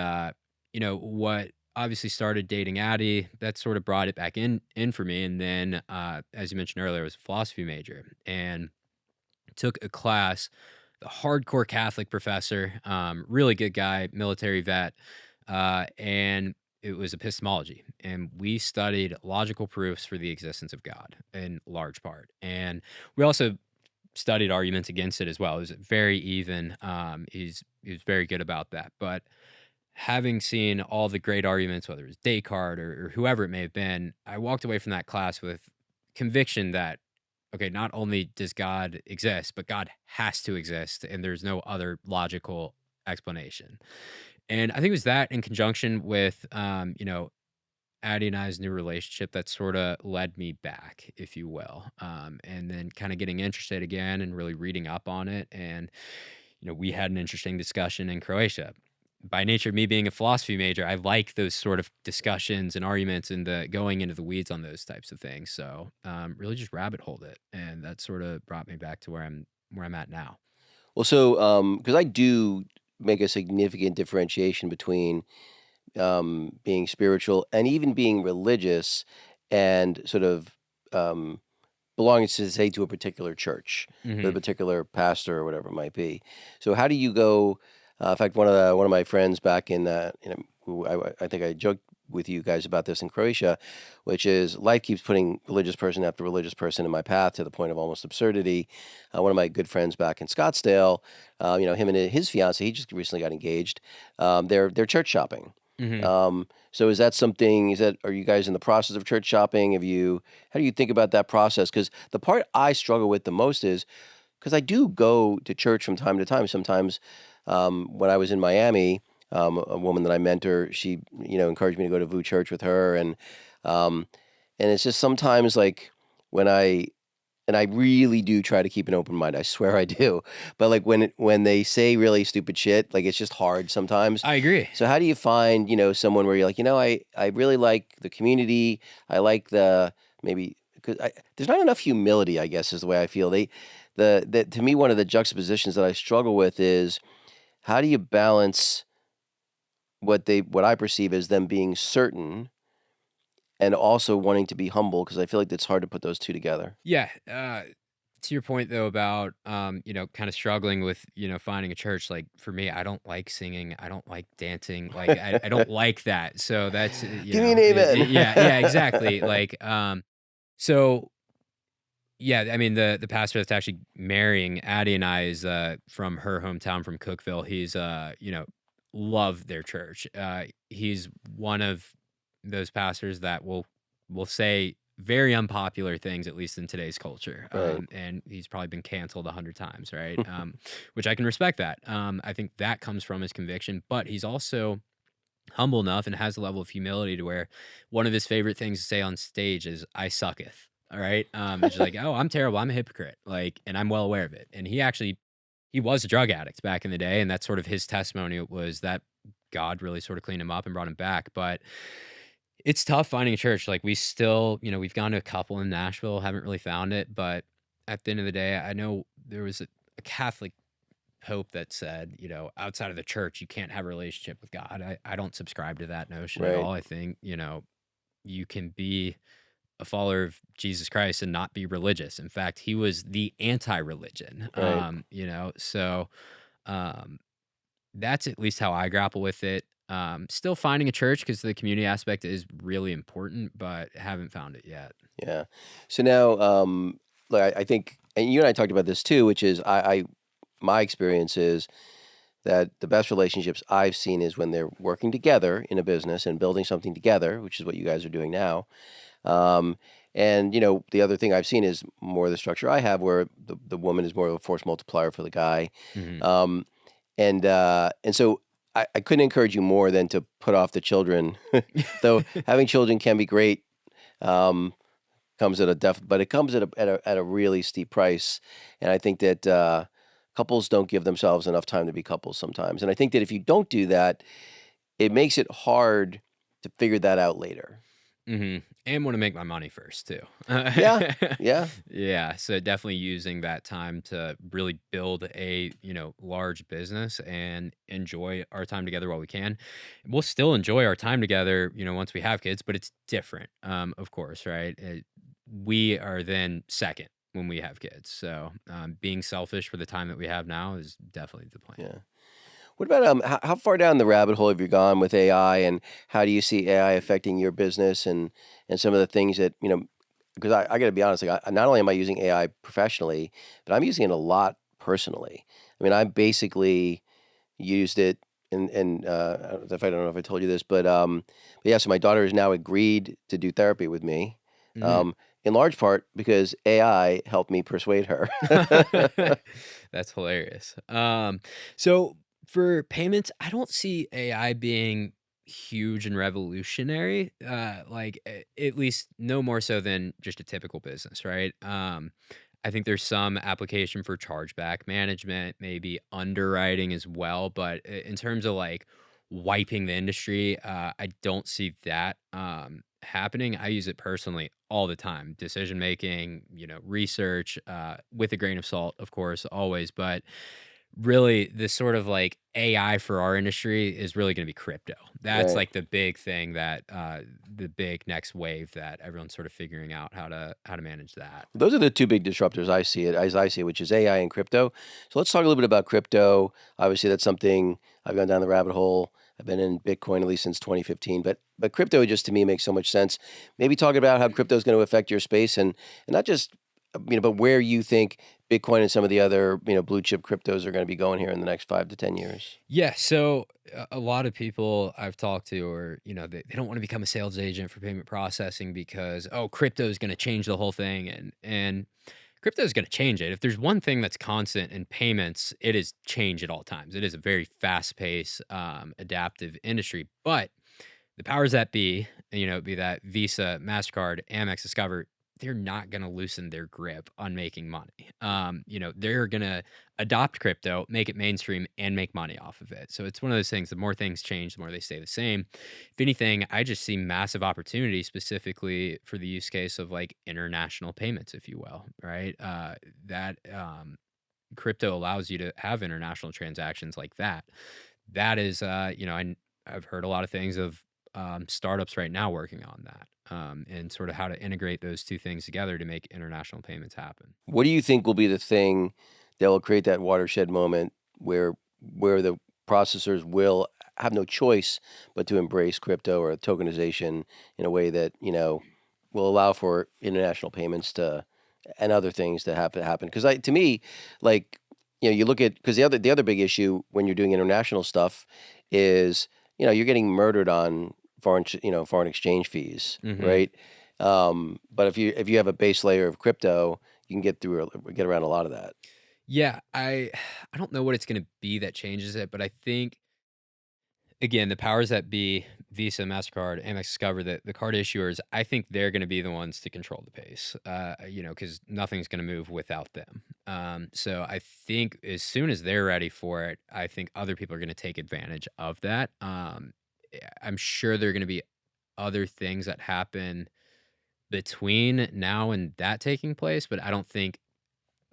what obviously started dating Addie, that sort of brought it back in for me. And then, as you mentioned earlier, I was a philosophy major and took a class, the hardcore Catholic professor, really good guy, military vet, and it was epistemology. And we studied logical proofs for the existence of God in large part. And we also studied arguments against it as well. It was very even. He was very good about that. But having seen all the great arguments, whether it was Descartes or whoever it may have been, I walked away from that class with conviction that, okay, not only does God exist, but God has to exist, and there's no other logical explanation. And I think it was that in conjunction with, Addie and I's new relationship that sort of led me back, if you will. And then kind of getting interested again and really reading up on it. And, we had an interesting discussion in Croatia. By nature of me being a philosophy major, I like those sort of discussions and arguments and the going into the weeds on those types of things. So really just rabbit holed it. And that sort of brought me back to where I'm at now. Well, so because I do make a significant differentiation between being spiritual and even being religious, and sort of belonging to say to a particular church, with a Hmm. particular pastor or whatever it might be. So how do you go? In fact, one of my friends back in who I think I joked with you guys about this in Croatia, which is life keeps putting religious person after religious person in my path to the point of almost absurdity. One of my good friends back in Scottsdale, him and his fiance, he just recently got engaged. They're church shopping. Hmm. So is that something? Are you guys in the process of church shopping? How do you think about that process? Because the part I struggle with the most is because I do go to church from time to time. Sometimes when I was in Miami, a woman that I mentor, she encouraged me to go to VU Church with her, um, and it's just sometimes like when I really do try to keep an open mind. I swear I do. But like when they say really stupid shit, like it's just hard sometimes. I agree. So how do you find, someone where you're like, I really like the community. I like maybe because there's not enough humility, I guess, is the way I feel. To me, one of the juxtapositions that I struggle with is how do you balance what I perceive as them being certain and also wanting to be humble, because I feel like it's hard to put those two together. Yeah. To your point though about kind of struggling with finding a church. Like for me, I don't like singing. I don't like dancing. Like I don't like that. So that's Give me an amen. yeah, exactly. Like so yeah, I mean the pastor that's actually marrying Addie and I is from her hometown from Cookville. He's love their church. He's one of those pastors that will say very unpopular things, at least in today's culture. Right. And he's probably been canceled 100 times, right? Which I can respect that. I think that comes from his conviction, but he's also humble enough and has a level of humility to where one of his favorite things to say on stage is "I sucketh." All right. It's just like, oh, I'm terrible. I'm a hypocrite. Like, and I'm well aware of it. And he was a drug addict back in the day. And that's sort of his testimony was that God really sort of cleaned him up and brought him back. But it's tough finding a church. Like we still, we've gone to a couple in Nashville, haven't really found it. But at the end of the day, I know there was a Catholic pope that said, outside of the church, you can't have a relationship with God. I don't subscribe to that notion at Right. all. I think, you can be a follower of Jesus Christ and not be religious. In fact, he was the anti-religion. Right. So that's at least how I grapple with it. Still finding a church because the community aspect is really important, but haven't found it yet. Yeah. So now, like I think, and you and I talked about this too, which is my experience is that the best relationships I've seen is when they're working together in a business and building something together, which is what you guys are doing now. And the other thing I've seen is more the structure I have, where the woman is more of a force multiplier for the guy. Mhm. And so I couldn't encourage you more than to put off the children. Though having children can be great, comes at but it comes at a really steep price. And I think that couples don't give themselves enough time to be couples sometimes. And I think that if you don't do that, it makes it hard to figure that out later. And want to make my money first too. Yeah. Yeah. Yeah. So definitely using that time to really build a, large business and enjoy our time together while we can. We'll still enjoy our time together, once we have kids, but it's different. Of course, right? We are then second when we have kids. So being selfish for the time that we have now is definitely the plan. Yeah. What about how far down the rabbit hole have you gone with AI, and how do you see AI affecting your business and some of the things that because I got to be honest, like not only am I using AI professionally, but I'm using it a lot personally. I mean, I basically used it I don't know if I told you this, but yeah, so my daughter has now agreed to do therapy with me. Mhm. In large part because AI helped me persuade her. That's hilarious. So for payments, I don't see AI being huge and revolutionary. At least no more so than just a typical business, right? I think there's some application for chargeback management, maybe underwriting as well. But in terms of like wiping the industry, I don't see that happening. I use it personally all the time. Decision making, research, with a grain of salt, of course, always. But really, this sort of like AI for our industry is really going to be crypto. That's Right. like the big thing that the big next wave that everyone's sort of figuring out how to manage that. Those are the two big disruptors as I see it, which is AI and crypto. So let's talk a little bit about crypto. Obviously, that's something I've gone down the rabbit hole. I've been in Bitcoin at least since 2015, but crypto just to me makes so much sense. Maybe talk about how crypto is going to affect your space and not just but where you think Bitcoin and some of the other blue chip cryptos are going to be going here in the next 5 to 10 years. Yeah, so a lot of people I've talked to are, they don't want to become a sales agent for payment processing because, oh, crypto is going to change the whole thing. And crypto is going to change it. If there's one thing that's constant in payments, it is change at all times. It is a very fast paced, adaptive industry. But the powers that be that Visa, MasterCard, Amex, Discover, they're not going to loosen their grip on making money. They're going to adopt crypto, make it mainstream, and make money off of it. So it's one of those things. The more things change, the more they stay the same. If anything, I just see massive opportunity specifically for the use case of like international payments, if you will, right? That crypto allows you to have international transactions like that. That is, I've heard a lot of things of startups right now working on that, and sort of how to integrate those two things together to make international payments happen. What do you think will be the thing that will create that watershed moment where the processors will have no choice but to embrace crypto or tokenization in a way that will allow for international payments to and other things to happen? Because to me, like you look at because the other big issue when you're doing international stuff is, you're getting murdered on foreign exchange fees, Hmm. right? But if you have a base layer of crypto, you can get around a lot of that. Yeah, I don't know what it's going to be that changes it, but I think again, the powers that be, Visa, MasterCard, Amex, Discover, the card issuers, I think they're going to be the ones to control the pace, because nothing's going to move without them. So I think as soon as they're ready for it, I think other people are going to take advantage of that. I'm sure there are going to be other things that happen between now and that taking place, but I don't think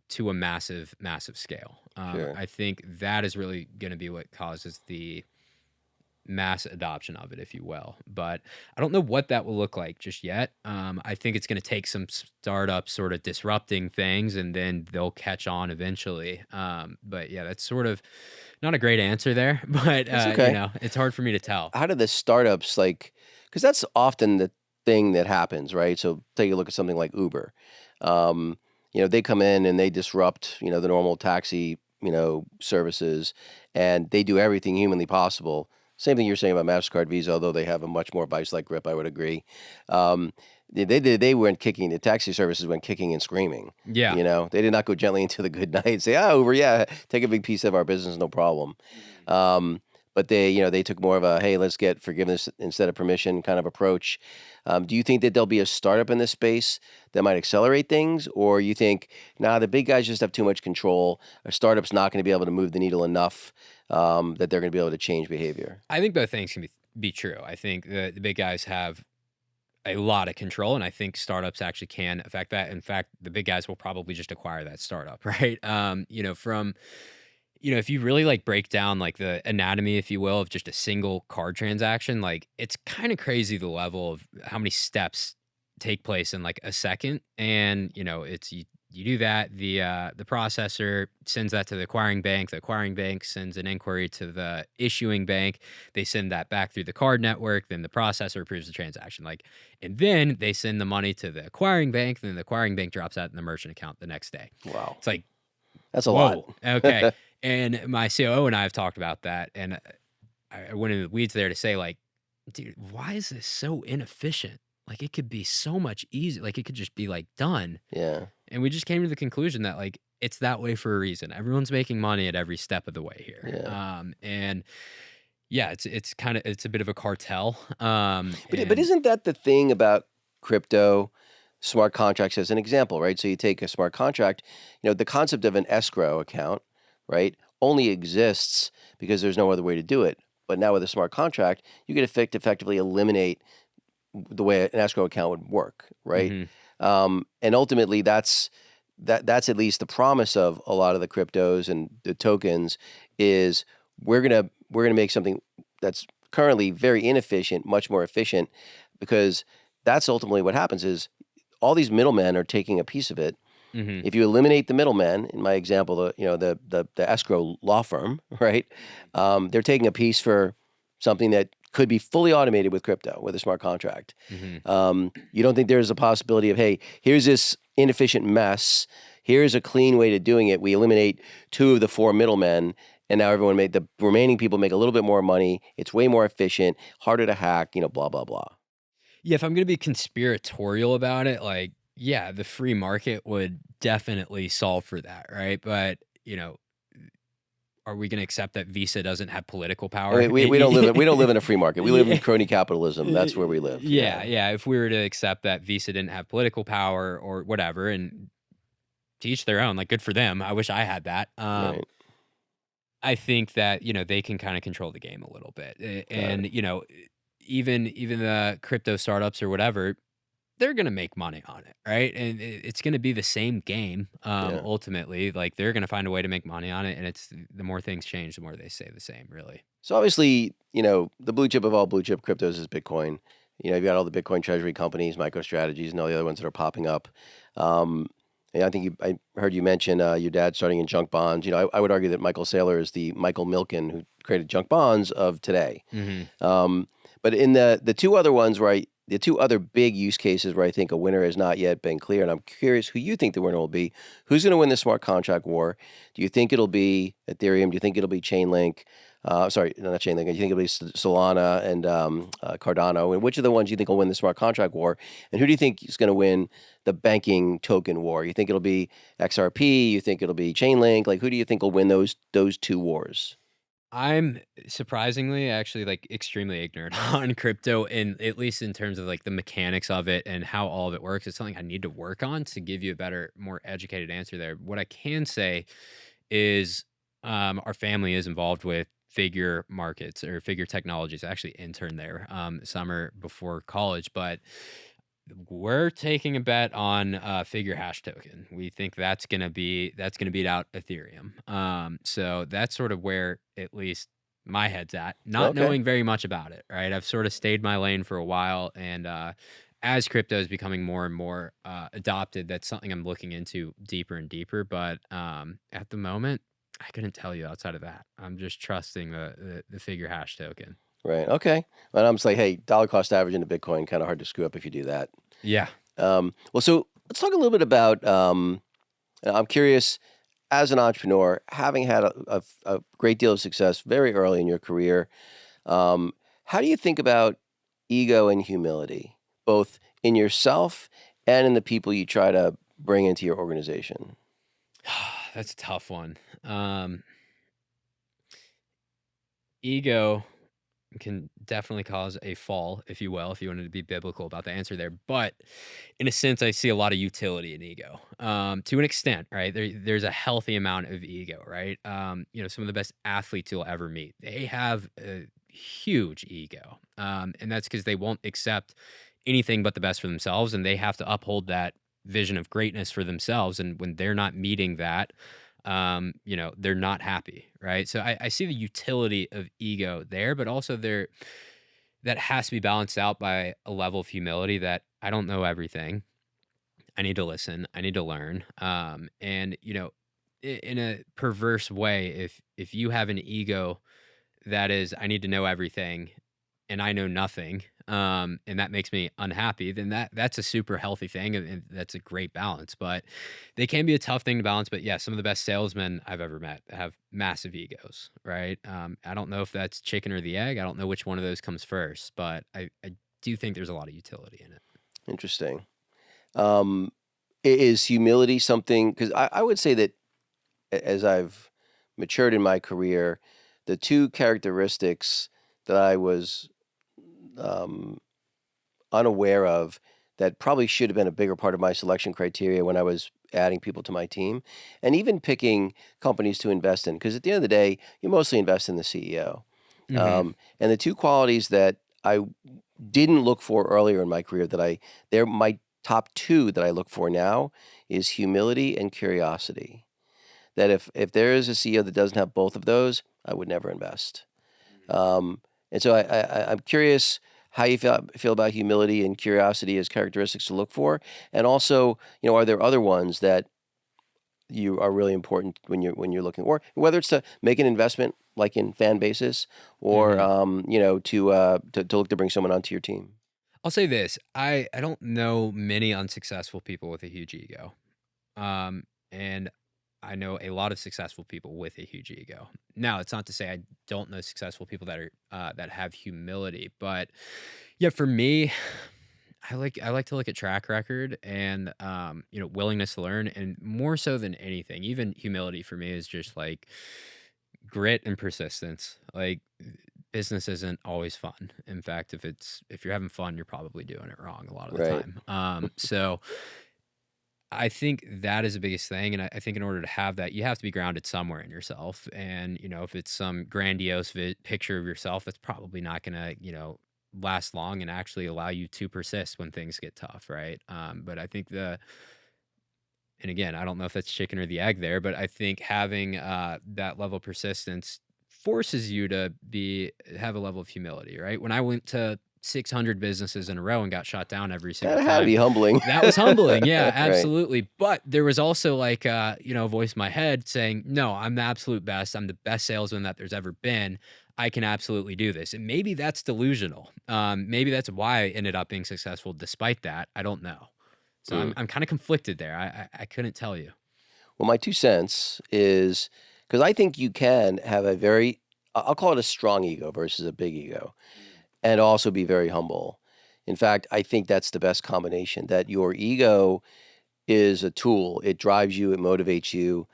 to a massive, massive scale. Sure. I think that is really going to be what causes the mass adoption of it, if you will. But I don't know what that will look like just yet. I think it's going to take some startups sort of disrupting things, and then they'll catch on eventually. But yeah, that's sort of not a great answer there, but That's okay. it's hard for me to tell. How do the startups because that's often the thing that happens, right? So take a look at something like Uber. They come in and they disrupt, the normal taxi, services, and they do everything humanly possible. Same thing you're saying about MasterCard, Visa, although they have a much more vice-like grip, I would agree. They went kicking, the taxi services went kicking and screaming. Yeah. They did not go gently into the good night and say, Uber, yeah, take a big piece of our business, no problem. But they took more of a, hey, let's get forgiveness instead of permission kind of approach. Do you think that there'll be a startup in this space that might accelerate things? Or you think, the big guys just have too much control. A startup's not going to be able to move the needle enough that they're going to be able to change behavior? I think both things can be true. I think the big guys have a lot of control, and I think startups actually can affect that. In fact, the big guys will probably just acquire that startup, right? If you really like break down like the anatomy, if you will, of just a single card transaction, like it's kind of crazy the level of how many steps take place in like a second. And it's you do that, the processor sends that to the acquiring bank sends an inquiry to the issuing bank, they send that back through the card network, then the processor approves the transaction, and then they send the money to the acquiring bank, then the acquiring bank drops out in the merchant account the next day. Wow. It's like, that's a whoa, lot. Okay. And my COO and I have talked about that, and I went into the weeds there to say, dude, why is this so inefficient? It could be so much easier. It could just be done. Yeah. And we just came to the conclusion that it's that way for a reason. Everyone's making money at every step of the way here. Yeah. And yeah, it's a bit of a cartel. But isn't that the thing about crypto? Smart contracts as an example, right? So you take a smart contract, the concept of an escrow account, right, only exists because there's no other way to do it. But now with a smart contract, you can effectively eliminate the way an escrow account would work, right? Mm-hmm. And ultimately, that's at least the promise of a lot of the cryptos and the tokens is we're gonna make something that's currently very inefficient much more efficient, because that's ultimately what happens is all these middlemen are taking a piece of it. Mm-hmm. If you eliminate the middleman, in my example, the escrow law firm, right? They're taking a piece for something that could be fully automated with crypto, with a smart contract. Mm-hmm. You don't think there's a possibility of, hey, here's this inefficient mess. Here's a clean way to doing it. We eliminate 2 of the 4 middlemen, and now the remaining people make a little bit more money. It's way more efficient, harder to hack, blah, blah, blah. Yeah, if I'm going to be conspiratorial about it, yeah, the free market would definitely solve for that, right? But, are we going to accept that Visa doesn't have political power? We don't live in a free market. We live in crony capitalism. That's where we live. Yeah. If we were to accept that Visa didn't have political power or whatever, and to each their own, good for them. I wish I had that. Right. I think that, they can kind of control the game a little bit. And, even the crypto startups or whatever, they're going to make money on it, right? And it's going to be the same game ultimately. They're going to find a way to make money on it, and it's the more things change, the more they stay the same, really. So obviously, the blue chip of all blue chip cryptos is Bitcoin. You've got all the Bitcoin treasury companies, MicroStrategies, and all the other ones that are popping up. And I think I heard you mention your dad starting in junk bonds. I would argue that Michael Saylor is the Michael Milken who created junk bonds of today. Mm-hmm. But in the 2 other ones the 2 other big use cases where I think a winner has not yet been clear, and I'm curious who you think the winner will be. Who's going to win the smart contract war? Do you think it'll be Ethereum? Do you think it'll be Chainlink? Sorry, not Chainlink. You think it'll be Solana and Cardano? And which of the ones do you think will win the smart contract war? And who do you think is going to win the banking token war? You think it'll be XRP? You think it'll be Chainlink? Like, who do you think will win those two wars? I'm surprisingly actually like extremely ignorant on crypto, and at least in terms of like the mechanics of it and how all of it works. It's something I need to work on to give you a better, more educated answer there. What I can say is our family is involved with Figure Markets or Figure Technologies. I actually interned there summer before college, but we're taking a bet on Figure Hash token. We think that's gonna beat out Ethereum. So that's sort of where at least my head's at, not Okay. knowing very much about it. Right, I've sort of stayed my lane for a while, and as crypto is becoming more and more adopted, that's something I'm looking into deeper and deeper. But at the moment, I couldn't tell you outside of that. I'm just trusting the Figure Hash token. Right. Okay. And I'm just like, hey, dollar cost average into Bitcoin, kind of hard to screw up if you do that. Yeah. Well, so let's talk a little bit about. I'm curious, as an entrepreneur, having had a great deal of success very early in your career, how do you think about ego and humility, both in yourself and in the people you try to bring into your organization? That's a tough one. Ego can definitely cause a fall, if you will, if you wanted to be biblical about the answer there. But in a sense, I see a lot of utility in ego, to an extent, right? There's a healthy amount of ego, right? Some of the best athletes you'll ever meet, they have a huge ego, and that's because they won't accept anything but the best for themselves, and they have to uphold that vision of greatness for themselves. And when they're not meeting that, they're not happy, right? So I see the utility of ego there, but also that has to be balanced out by a level of humility that I don't know everything. I need to listen. I need to learn. And in a perverse way, if you have an ego that is, I need to know everything and I know nothing, and that makes me unhappy, then that's a super healthy thing, and that's a great balance. But they can be a tough thing to balance. But yeah, some of the best salesmen I've ever met have massive egos, right? I don't know if that's chicken or the egg. I don't know which one of those comes first, but I do think there's a lot of utility in it. Interesting. Is humility something? Because I would say that as I've matured in my career, the two characteristics that I was unaware of that probably should have been a bigger part of my selection criteria when I was adding people to my team, and even picking companies to invest in. Because at the end of the day, you mostly invest in the CEO. Mhm. And the two qualities that I didn't look for earlier in my career they're my top two that I look for now is humility and curiosity. That if there is a CEO that doesn't have both of those, I would never invest. And so I'm curious how you feel about humility and curiosity as characteristics to look for, and also, are there other ones that you are really important when you're looking, or whether it's to make an investment like in fan basis, or Mhm. to look to bring someone onto your team. I'll say this: I don't know many unsuccessful people with a huge ego. And I know a lot of successful people with a huge ego. Now, it's not to say I don't know successful people that are that have humility, but yeah, for me, I like to look at track record and willingness to learn, and more so than anything, even humility for me is just like grit and persistence. Like business isn't always fun. In fact, if you're having fun, you're probably doing it wrong a lot of the Right. time. So I think that is the biggest thing, and I think in order to have that, you have to be grounded somewhere in yourself. And if it's some grandiose picture of yourself, that's probably not gonna last long and actually allow you to persist when things get tough, right? But I think and again, I don't know if that's chicken or the egg there, but I think having that level of persistence forces you to have a level of humility, right? When I went to 600 businesses in a row and got shot down every single That had to time, be humbling. that was humbling. Yeah, Right. absolutely. But there was also like a voice in my head saying, "No, I'm the absolute best. I'm the best salesman that there's ever been. I can absolutely do this." And maybe that's delusional. Maybe that's why I ended up being successful despite that. I don't know. So I'm Mm. I'm kind of conflicted there. I couldn't tell you. Well, my 2 cents is because I think you can have a very I'll call it a strong ego versus a big ego, and also be very humble. In fact, I think that's the best combination, that your ego is a tool. It drives you, it motivates you,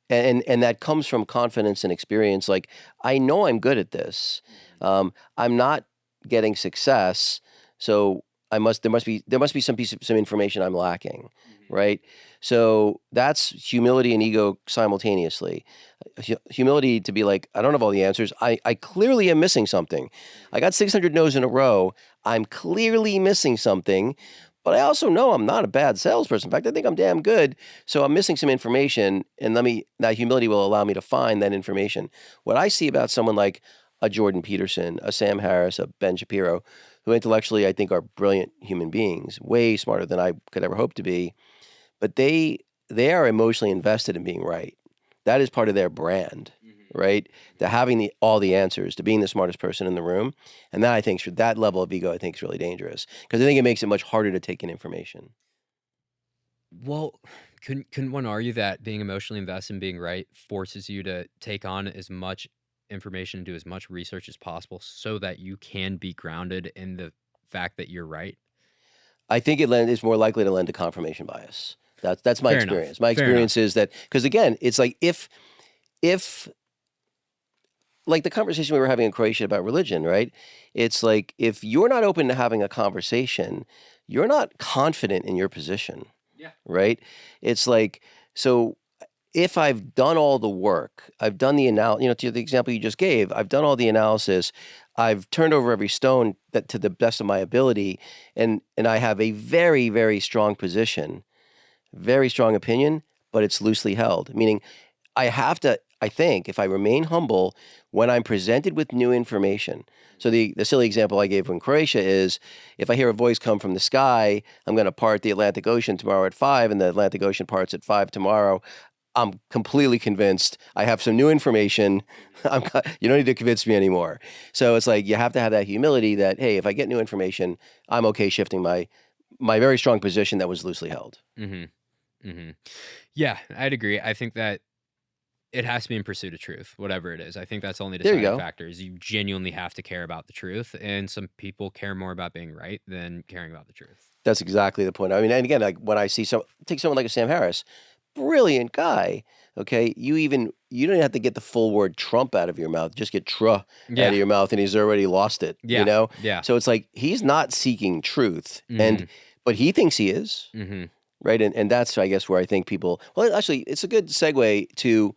and that comes from confidence and experience. Like, I know I'm good at this. I'm not getting success, so there must be some information I'm lacking, right? So that's humility and ego simultaneously. Humility to be like, I don't have all the answers. I clearly am missing something. I got 600 no's in a row. I'm clearly missing something, but I also know I'm not a bad salesperson. In fact, I think I'm damn good. So I'm missing some information, and that humility will allow me to find that information. What I see about someone like a Jordan Peterson, a Sam Harris, a Ben Shapiro, who intellectually I think are brilliant human beings, way smarter than I could ever hope to be, but they are emotionally invested in being right. That is part of their brand, right? To having all the answers, to being the smartest person in the room. And that, I think, that level of ego, I think, is really dangerous, because I think it makes it much harder to take in information. Well, couldn't one argue that being emotionally invested in being right forces you to take on as much information, do as much research as possible so that you can be grounded in the fact that you're right? I think it's more likely to lend to confirmation bias. That's my Fair enough. experience. My Fair enough. experience is that, because again, it's like if like the conversation we were having in Croatia about religion, right? It's like, if you're not open to having a conversation, you're not confident in your position. Yeah. Right? It's like, so if I've done all the work, I've done the to the example you just gave, I've done all the analysis, I've turned over every stone that to the best of my ability, and I have a very, very strong position, very strong opinion, but it's loosely held. Meaning, I think, if I remain humble when I'm presented with new information. So the silly example I gave in Croatia is, if I hear a voice come from the sky, I'm going to part the Atlantic Ocean tomorrow at 5, and the Atlantic Ocean parts at 5 tomorrow. I'm completely convinced. I have some new information. You don't need to convince me anymore. So it's like, you have to have that humility that, hey, if I get new information, I'm okay shifting my very strong position that was loosely held. Mm-hmm. Mm-hmm. Yeah, I'd agree. I think that it has to be in pursuit of truth, whatever it is. I think that's the only There you deciding go. factor is you genuinely have to care about the truth. And some people care more about being right than caring about the truth. That's exactly the point. I mean, and again, like when I see take someone like a Sam Harris, brilliant guy. Okay, you don't have to get the full word Trump out of your mouth. Just get "truh" out Yeah. of your mouth, and he's already lost it. Yeah. Yeah. So it's like, he's not seeking truth, Mhm. but he thinks he is. Mhm. Right. And that's, I guess, where I think people, well, actually, it's a good segue to,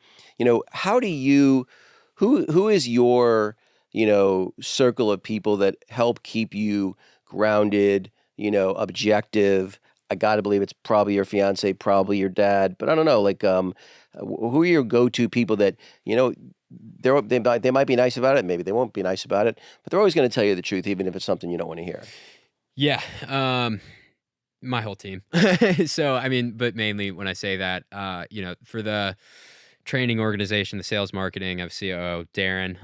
how do you, who is your, circle of people that help keep you grounded, objective? I got to believe it's probably your fiance, probably your dad, but I don't know, like, who are your go-to people that, they might be nice about it, maybe they won't be nice about it, but they're always going to tell you the truth, even if it's something you don't want to hear. Yeah. My whole team. So, I mean, but mainly when I say that, for the training organization, the sales marketing, I have COO Darren.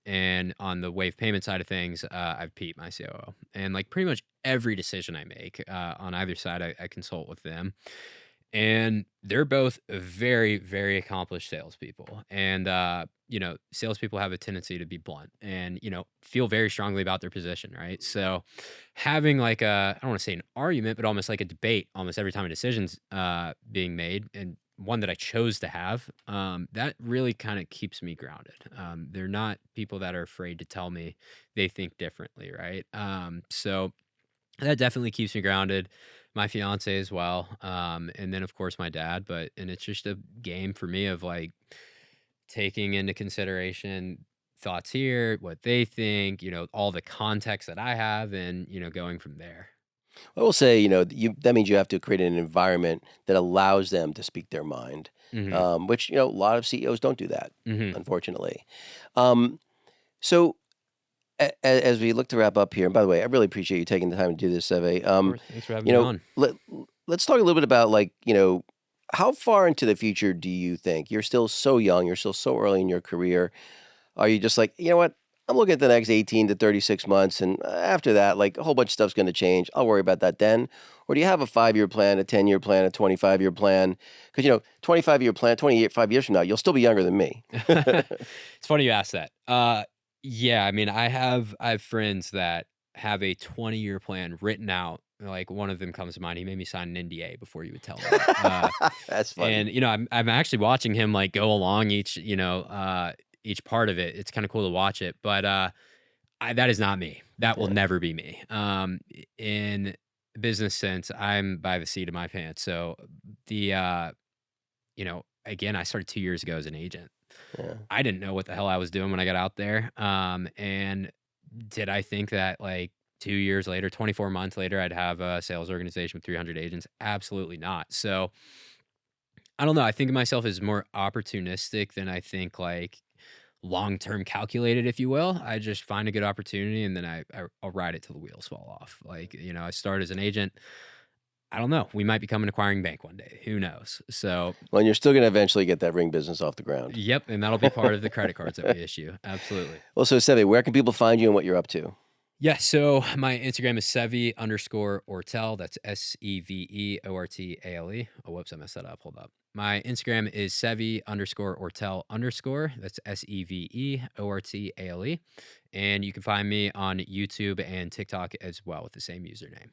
And on the wave payment side of things, I've Pete, my COO. And like pretty much every decision I make on either side, I consult with them. And they're both very, very accomplished salespeople. And, salespeople have a tendency to be blunt and, feel very strongly about their position, right? So having like I don't want to say an argument, but almost like a debate almost every time a decision's being made, and one that I chose to have, that really kind of keeps me grounded. They're not people that are afraid to tell me they think differently, right? So that definitely keeps me grounded. My fiance as well, and then of course my dad. And it's just a game for me of like taking into consideration thoughts here, what they think, all the context that I have, and going from there. I will say, that means you have to create an environment that allows them to speak their mind, Mm-hmm. which, a lot of CEOs don't do that, Mm-hmm. unfortunately. So as we look to wrap up here, and by the way, I really appreciate you taking the time to do this, Seve. Of course. Thanks for having me on. Let's talk a little bit about, like, how far into the future do you think? You're still so young, you're still so early in your career. Are you just like, you know what? I'm looking at the next 18 to 36 months, and after that, like a whole bunch of stuff's going to change. I'll worry about that then. Or do you have a 5-year plan, a 10-year plan, a 25-year plan? Because 25-year plan, 25 years from now, you'll still be younger than me. It's funny you ask that. Yeah, I mean, I have friends that have a 20-year plan written out. Like one of them comes to mind. He made me sign an NDA before you would tell me. That's funny. And I'm actually watching him like go along each each part of it. It's kind of cool to watch it, but that is not me. That will never be me. In business sense, I'm by the seat of my pants. So the again, I started 2 years ago as an agent. Yeah. I didn't know what the hell I was doing when I got out there. And did I think that like 2 years later, 24 months later, I'd have a sales organization with 300 agents? Absolutely not. So I don't know. I think of myself as more opportunistic than I think like long-term calculated, if you will. I just find a good opportunity and then I'll ride it till the wheels fall off. Like, I started as an agent. I don't know. We might become an acquiring bank one day. Who knows? So, Well, and you're still going to eventually get that ring business off the ground. yep. And that'll be part of the credit cards that we issue. Absolutely. Well, so Seve, where can people find you and what you're up to? Yeah. So my Instagram is Seve_Ortale. That's SEVEORTALE. Oh, whoops. I messed that up. Hold up. My Instagram is Seve_Ortale_. That's SEVEORTALE. And you can find me on YouTube and TikTok as well with the same username.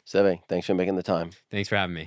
Seve, thanks for making the time. Thanks for having me.